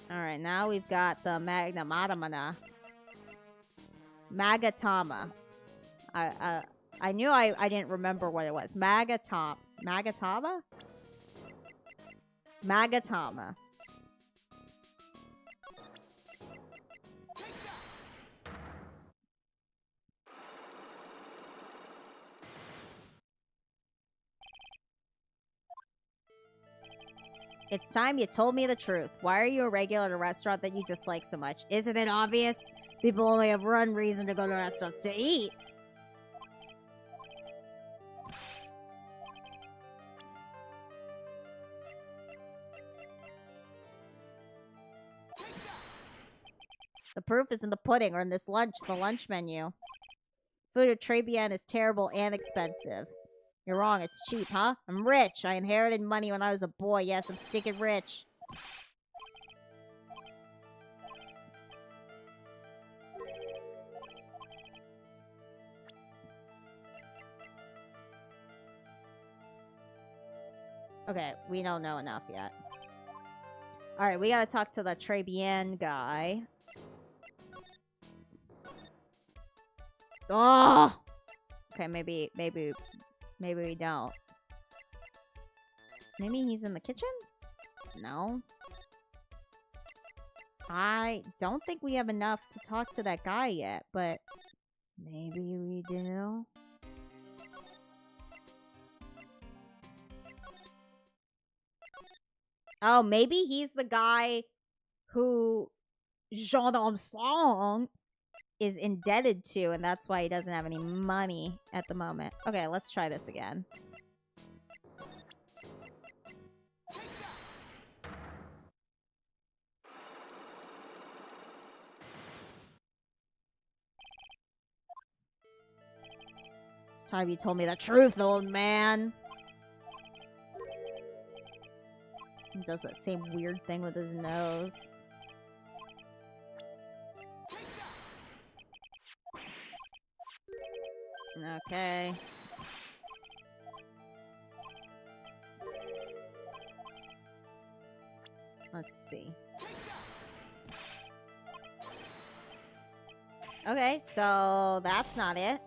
Alright, now we've got the Magnamatamana. Magatama. I knew I didn't remember what it was. Magatama? Magatama. It's time you told me the truth. Why are you a regular at a restaurant that you dislike so much? Isn't it obvious? People only have one reason to go to restaurants: to eat. The proof is in the pudding or in this lunch, the lunch menu. Food at Tribulations is terrible and expensive. You're wrong, it's cheap, huh? I'm rich. I inherited money when I was a boy. Yes, I'm stinking rich. Okay, we don't know enough yet. Alright, we gotta talk to the Tribulations guy. Oh! Okay, maybe we don't. Maybe he's in the kitchen? No. I don't think we have enough to talk to that guy yet, but maybe we do. Oh, maybe he's the guy who Jean Armstrong is indebted to, and that's why he doesn't have any money at the moment. Okay, let's try this again. It's time you told me the truth, old man. He does that same weird thing with his nose. Okay. Let's see. Okay, so that's not it.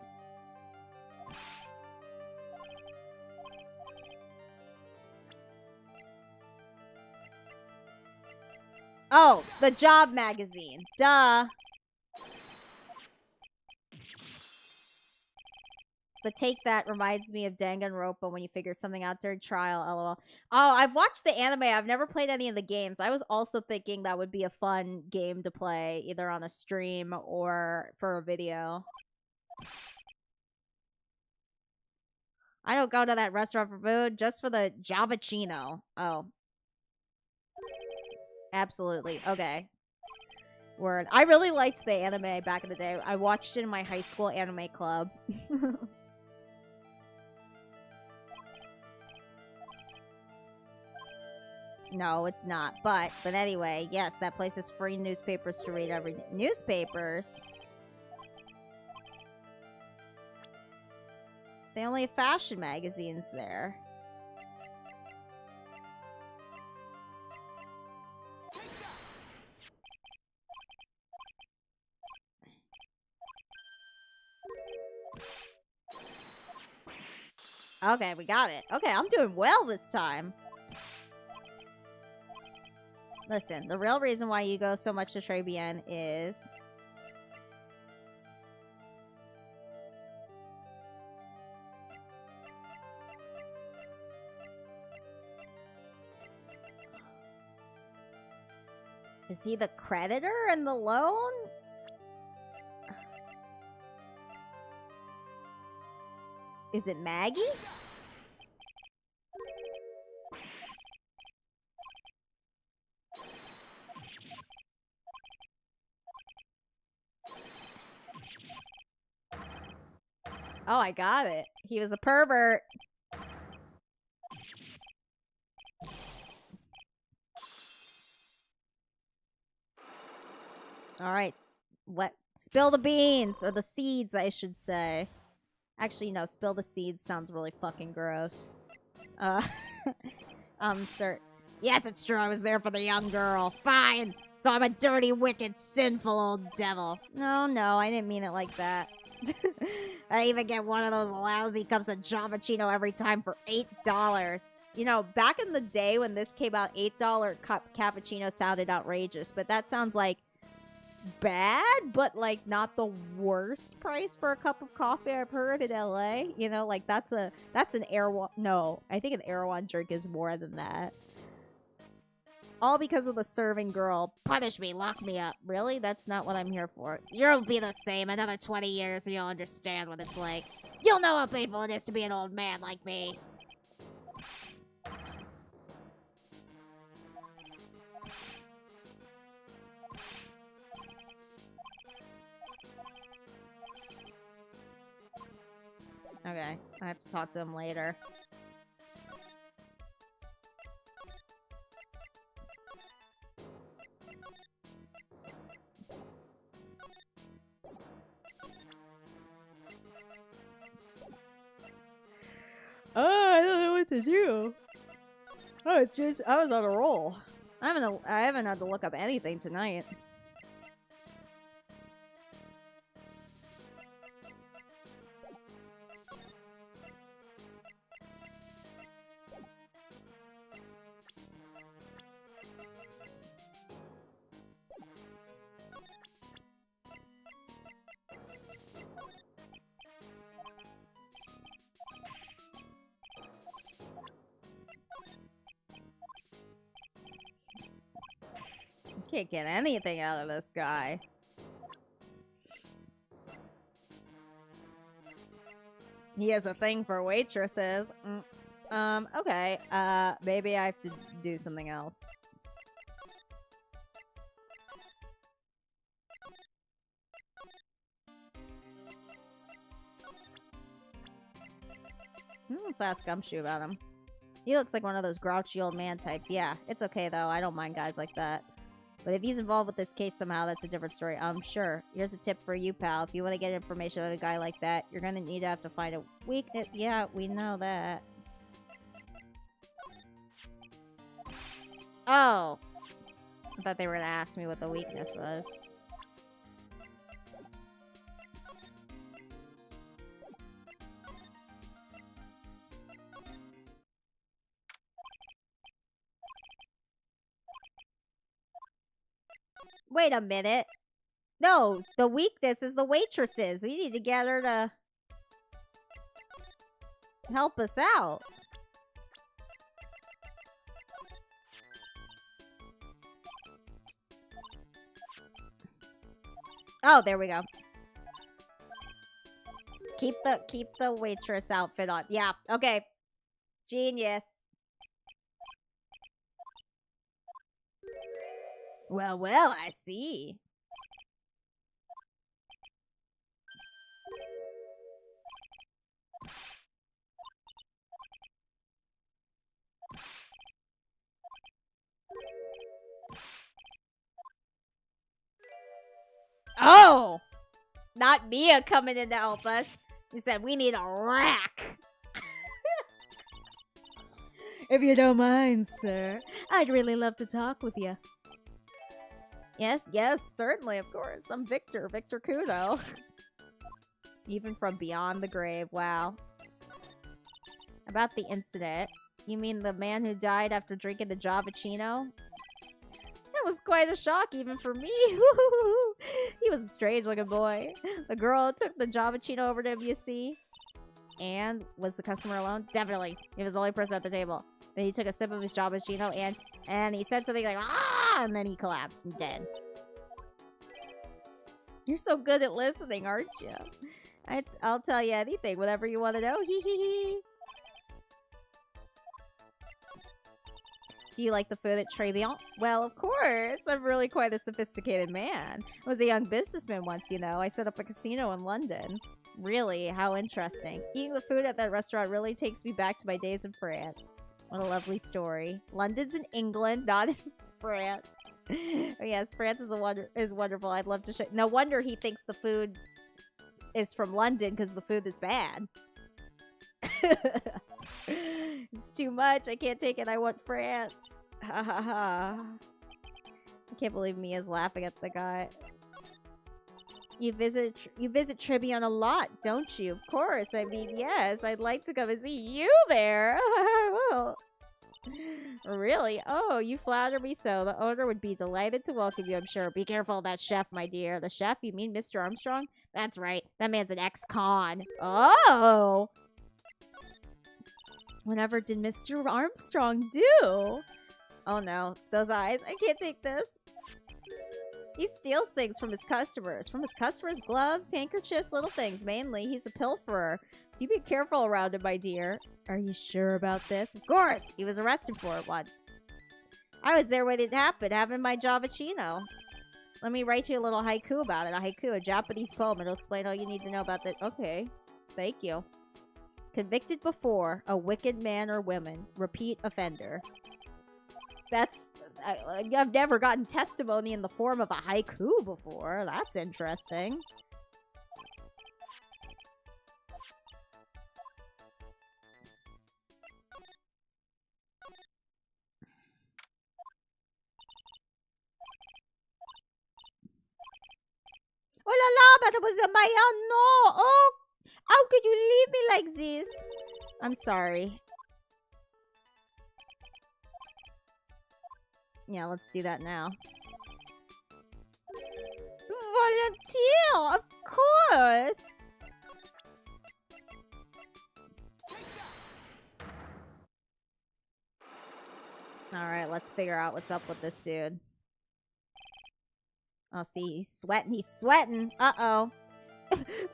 Oh, the job magazine. Duh. the take that reminds me of Danganronpa when you figure something out during trial, lol. Oh, I've watched the anime. I've never played any of the games. I was also thinking that would be a fun game to play, either on a stream or for a video. I don't go to that restaurant for food, just for the Javachino. Oh. Absolutely. Okay. Word. I really liked the anime back in the day. I watched it in my high school anime club. No, it's not. But anyway, yes, that place has free newspapers to read every newspapers. They only have fashion magazines there. Okay, we got it. Okay, I'm doing well this time. Listen, the real reason why you go so much to Tribulations is... Is he the creditor in the loan? Is it Maggie? Oh, I got it. He was a pervert. All right. What? Spill the beans, or the seeds, I should say. Actually, no. Spill the seeds sounds really fucking gross. Sir. Yes, it's true. I was there for the young girl. Fine. So I'm a dirty, wicked, sinful old devil. No, I didn't mean it like that. I even get one of those lousy cups of Javachino every time for $8. You know, back in the day when this came out, $8 cup cappuccino sounded outrageous, but that sounds like bad, but like not the worst price for a cup of coffee I've heard in LA. You know, like that's an Erewhon. No, I think an Erewhon drink is more than that. All because of the serving girl. Punish me, lock me up. Really? That's not what I'm here for. You'll be the same. Another 20 years and you'll understand what it's like. You'll know how painful it is to be an old man like me. Okay, I have to talk to him later. Oh, I don't know what to do. Oh, it's just I was on a roll. I haven't had to look up anything tonight. Can't get anything out of this guy. He has a thing for waitresses. Okay. Maybe I have to do something else. Let's ask Gumshoe about him. He looks like one of those grouchy old man types. Yeah, it's okay though. I don't mind guys like that. But if he's involved with this case somehow, that's a different story. Sure. Here's a tip for you, pal. If you want to get information on a guy like that, you're gonna need to have to find a weakness. Yeah, we know that. Oh. I thought they were gonna ask me what the weakness was. Wait a minute. No, the weakness is the waitresses. We need to get her to... help us out. Oh, there we go. Keep the waitress outfit on. Yeah, okay. Genius. Well, well, I see. Oh! Not Mia coming in to help us. He said we need a rack. If you don't mind, sir, I'd really love to talk with you. Yes, yes, certainly, of course. I'm Victor Kudo. Even from beyond the grave, wow. About the incident, you mean the man who died after drinking the Javachino? That was quite a shock even for me. He was a strange looking boy. The girl took the Javachino over to him, you see. And was the customer alone? Definitely. He was the only person at the table. Then he took a sip of his Javachino and he said something like, ah! And then he collapsed and dead. You're so good at listening, aren't you? I'll tell you anything, whatever you want to know. Hee hee hee. Do you like the food at Tribulations? Well, of course. I'm really quite a sophisticated man. I was a young businessman once, you know. I set up a casino in London. Really? How interesting. Eating the food at that restaurant really takes me back to my days in France. What a lovely story. London's in England, not in France. Oh, yes, France is wonderful. I'd love to show. No wonder he thinks the food is from London because the food is bad. It's too much. I can't take it. I want France. Ha ha ha. I can't believe Mia's laughing at the guy. You visit Tribune a lot, don't you? Of course. I mean, yes. I'd like to come and see you there. Really? Oh, you flatter me so. The owner would be delighted to welcome you, I'm sure. Be careful of that chef, my dear. The chef? You mean Mr. Armstrong? That's right. That man's an ex-con. Oh! Whatever did Mr. Armstrong do? Oh no, those eyes. I can't take this. He steals things from his customers. From his customers' gloves, handkerchiefs, little things. Mainly, he's a pilferer. So you be careful around him, my dear. Are you sure about this? Of course! He was arrested for it once. I was there when it happened, having my Javachino. Let me write you a little haiku about it. A haiku, a Japanese poem. It'll explain all you need to know about that. Okay. Thank you. Convicted before, a wicked man or woman. Repeat offender. That's... I've never gotten testimony in the form of a haiku before. That's interesting. Oh la la, but it was a my no. Oh, how could you leave me like this? I'm sorry. Yeah, let's do that now. Volunteer, of course. Alright, let's figure out what's up with this dude. Oh, see, he's sweating. He's sweating. Uh-oh.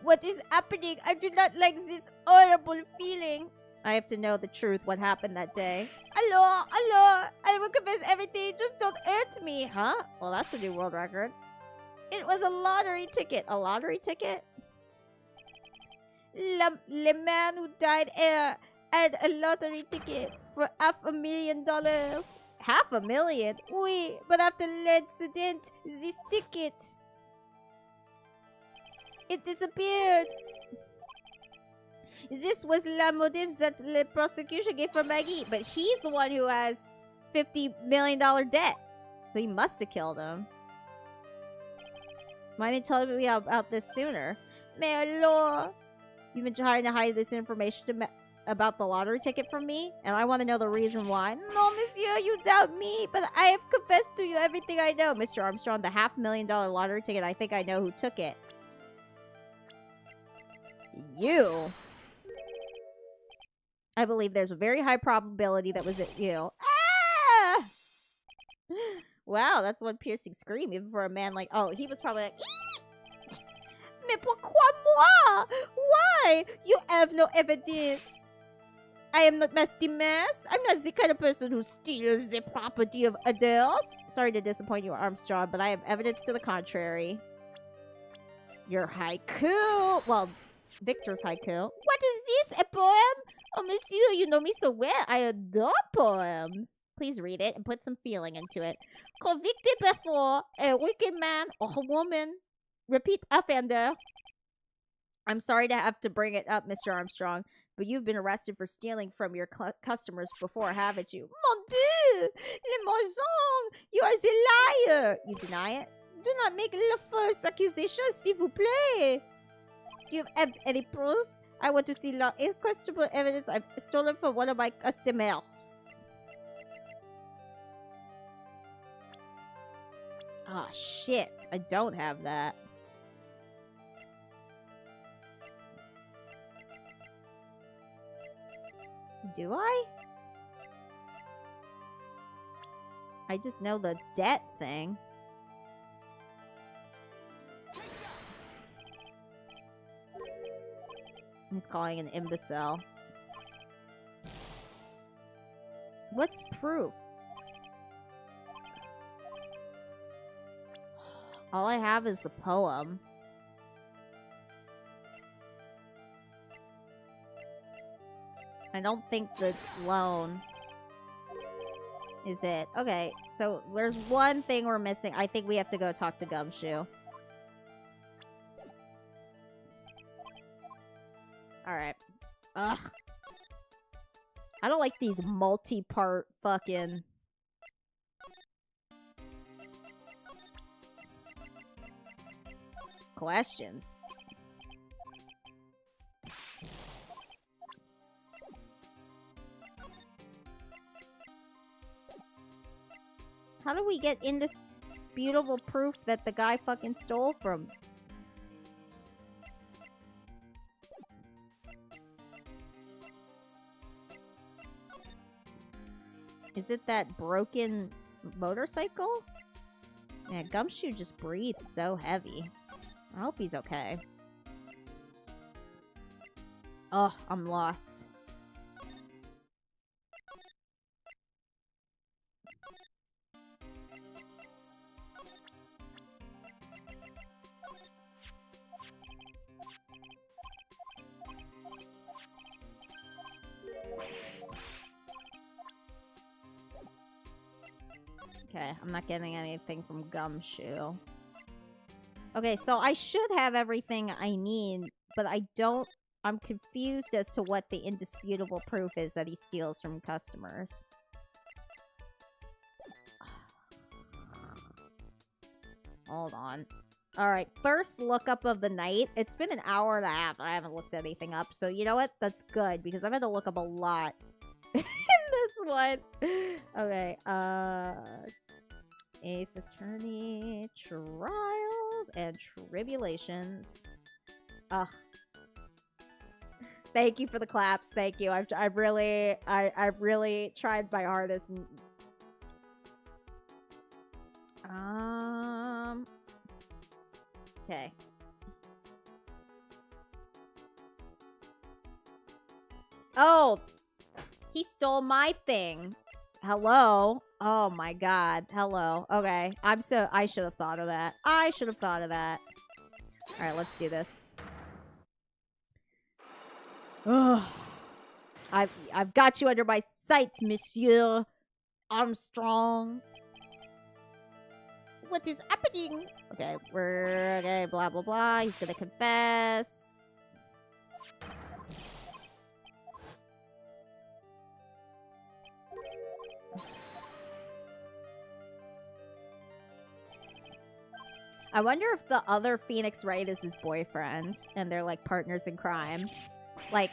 What is happening? I do not like this horrible feeling. I have to know the truth, what happened that day. Hello, hello. I will confess everything. Just don't hurt me. Huh? Well, that's a new world record. It was a lottery ticket. A lottery ticket? The man who died had a lottery ticket for $500,000. $500,000? Oui, but after l'incident, this ticket, it disappeared. This was the motive that the prosecution gave for Maggie, but he's the one who has $50 million debt. So he must have killed him. Why didn't you tell me about this sooner? Mais alors, you've been trying to hide this information about the lottery ticket from me? And I want to know the reason why. No, monsieur, you doubt me, but I have confessed to you everything I know. Mr. Armstrong, the $500,000 lottery ticket, I think I know who took it. You? I believe there's a very high probability that was it you. Ah! Wow, that's one piercing scream, even for a man like. Oh, he was probably like. Mais pourquoi moi? Why? You have no evidence. I am not Master Dimas. I'm not the kind of person who steals the property of others. Sorry to disappoint you, Armstrong, but I have evidence to the contrary. Your haiku. Well, Victor's haiku. What is this? A poem? Oh, monsieur, you know me so well. I adore poems. Please read it and put some feeling into it. Convicted before a wicked man or a woman. Repeat offender. I'm sorry to have to bring it up, Mr. Armstrong, but you've been arrested for stealing from your customers before, haven't you? Mon Dieu! Le mensonge! You are a liar! You deny it? Do not make the false accusation, s'il vous plaît. Do you have any proof? I want to see inquestionable evidence I've stolen from one of my customers. Ah, shit. I don't have that. Do I? I just know the debt thing. He's calling an imbecile. What's proof? All I have is the poem. I don't think the loan is it. Okay, so there's one thing we're missing. I think we have to go talk to Gumshoe. Alright. Ugh. I don't like these multi-part fucking... questions. How do we get indisputable proof that the guy fucking stole from... Is it that broken motorcycle? Yeah, Gumshoe just breathes so heavy. I hope he's okay. Oh, I'm lost. Okay, I'm not getting anything from Gumshoe. Okay, so I should have everything I need, but I don't... I'm confused as to what the indisputable proof is that he steals from customers. Hold on. Alright, first lookup of the night. It's been an hour and a half. I haven't looked anything up, so you know what? That's good, because I've had to look up a lot in this one. Okay, Ace Attorney, Trials, and Tribulations. Ugh. Thank you for the claps. Thank you. I've really tried my hardest. Okay. Oh, he stole my thing. Hello. Oh my god. Hello. Okay. I should have thought of that. I should have thought of that. All right, let's do this. Ugh. I've got you under my sights, Monsieur Armstrong. What is happening? Okay, okay, blah blah blah. He's gonna confess. I wonder if the other Phoenix Wright is his boyfriend and they're like partners in crime. Like,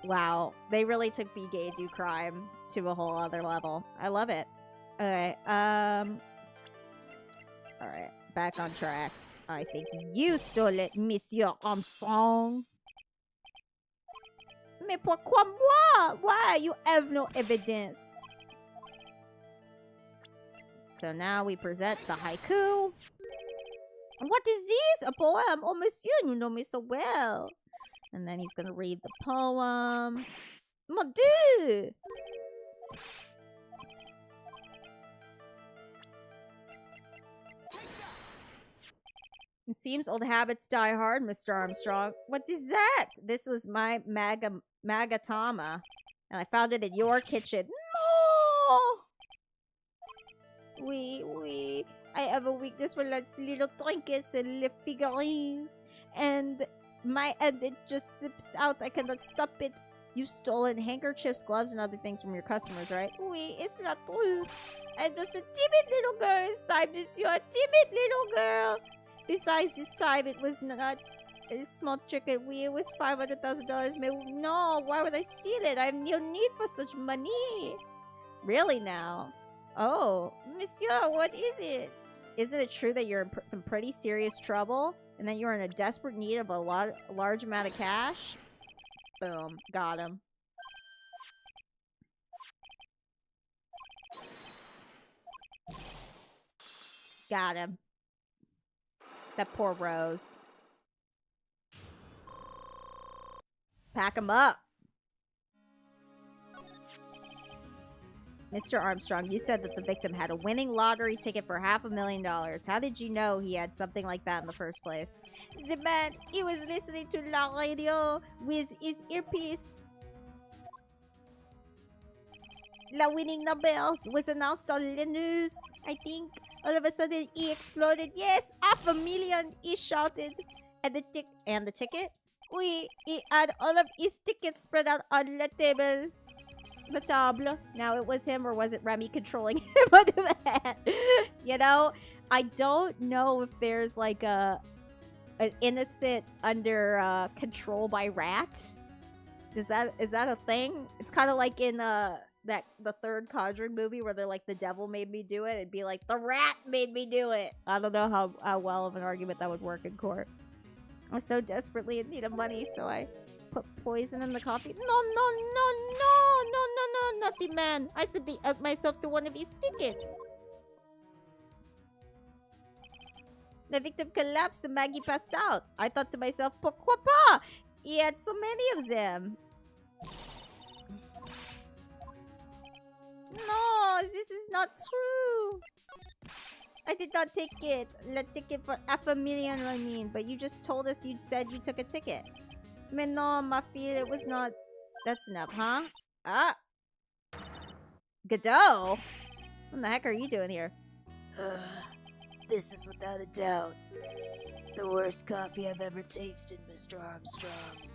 wow, they really took Be Gay Do Crime to a whole other level. I love it. Okay, alright, back on track. I think you stole it, Monsieur Armstrong. Mais pourquoi moi? Why? You have no evidence. So now we present the haiku. What is this? A poem? Oh, monsieur, you know me so well. And then he's gonna read the poem. Mon Dieu! It seems old habits die hard, Mr. Armstrong. What is that? This was my magatama, and I found it in your kitchen. No! I have a weakness for like little trinkets and little figurines, and it just slips out. I cannot stop it. You stolen handkerchiefs, gloves, and other things from your customers, right? Oui, it's not true. I'm just a timid little girl inside, monsieur. A timid little girl. Besides, this time it was not a small trick. It was $500,000. No, why would I steal it? I have no need for such money. Really now? Oh, monsieur, what is it? Isn't it true that you're in some pretty serious trouble and that you're in a desperate need of a large amount of cash? Boom, got him. Got him. That poor Rose. Pack him up. Mr. Armstrong, you said that the victim had a winning lottery ticket for $500,000. How did you know he had something like that in the first place? The man, he was listening to la radio with his earpiece. The winning numbers was announced on the news, I think. All of a sudden, he exploded. Yes, $500,000, he shouted. And the ticket? Oui, he had all of his tickets spread out on the table. The table. Now, it was him, or was it Remy controlling him under the hat? You know, I don't know if there's like an innocent under control by rat. Is that a thing? It's kind of like in the third Conjuring movie where they're like, the devil made me do it. It'd be like, the rat made me do it. I don't know how well of an argument that would work in court. I'm so desperately in need of money, so I put poison in the coffee. No, naughty man. I simply helped myself to one of his tickets. The victim collapsed and Maggie passed out. I thought to myself, pourquoi pas? He had so many of them. No, this is not true. I did not take it. The ticket for $500,000, I mean. But you just told us you said you took a ticket. Mais non, ma fille, it was not. That's enough, huh? Ah. Godot? What the heck are you doing here? This is without a doubt the worst coffee I've ever tasted, Mr. Armstrong.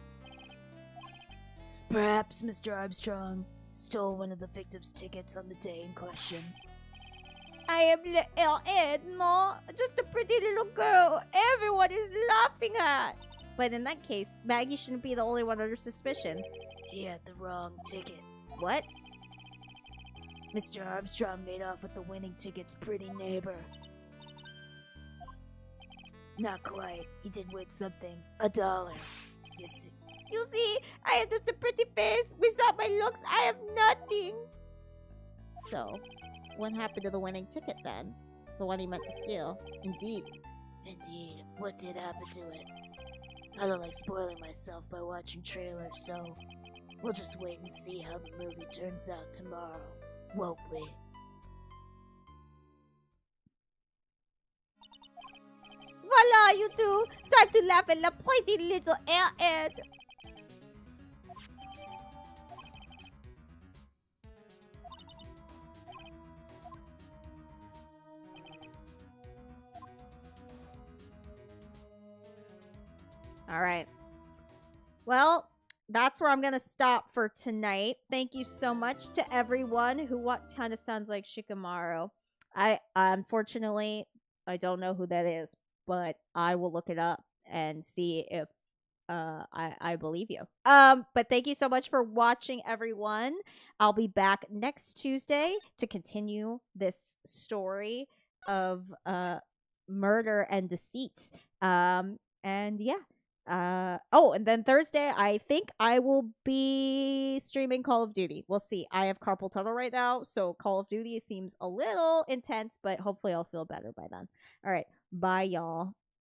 Perhaps Mr. Armstrong stole one of the victim's tickets on the day in question. I am no, just a pretty little girl. Everyone is laughing at. But in that case, Maggie shouldn't be the only one under suspicion. He had the wrong ticket. What? Mr. Armstrong made off with the winning ticket's pretty neighbor. Not quite. He did win something. $1. You see, I have just a pretty face. Without my looks, I have nothing. So, what happened to the winning ticket then? The one he meant to steal? Indeed. What did happen to it? I don't like spoiling myself by watching trailers, so we'll just wait and see how the movie turns out tomorrow, won't we? Voila, you two! Time to laugh at the pretty little airhead! Alright. Well, that's where I'm going to stop for tonight. Thank you so much to everyone who what kind of sounds like Shikamaru. Unfortunately, I don't know who that is, but I will look it up and see if I believe you. But thank you so much for watching, everyone. I'll be back next Tuesday to continue this story of murder and deceit. And yeah. Oh, and then Thursday, I think I will be streaming Call of Duty. We'll see. I have carpal tunnel right now, so Call of Duty seems a little intense, but hopefully I'll feel better by then. All right. Bye, y'all.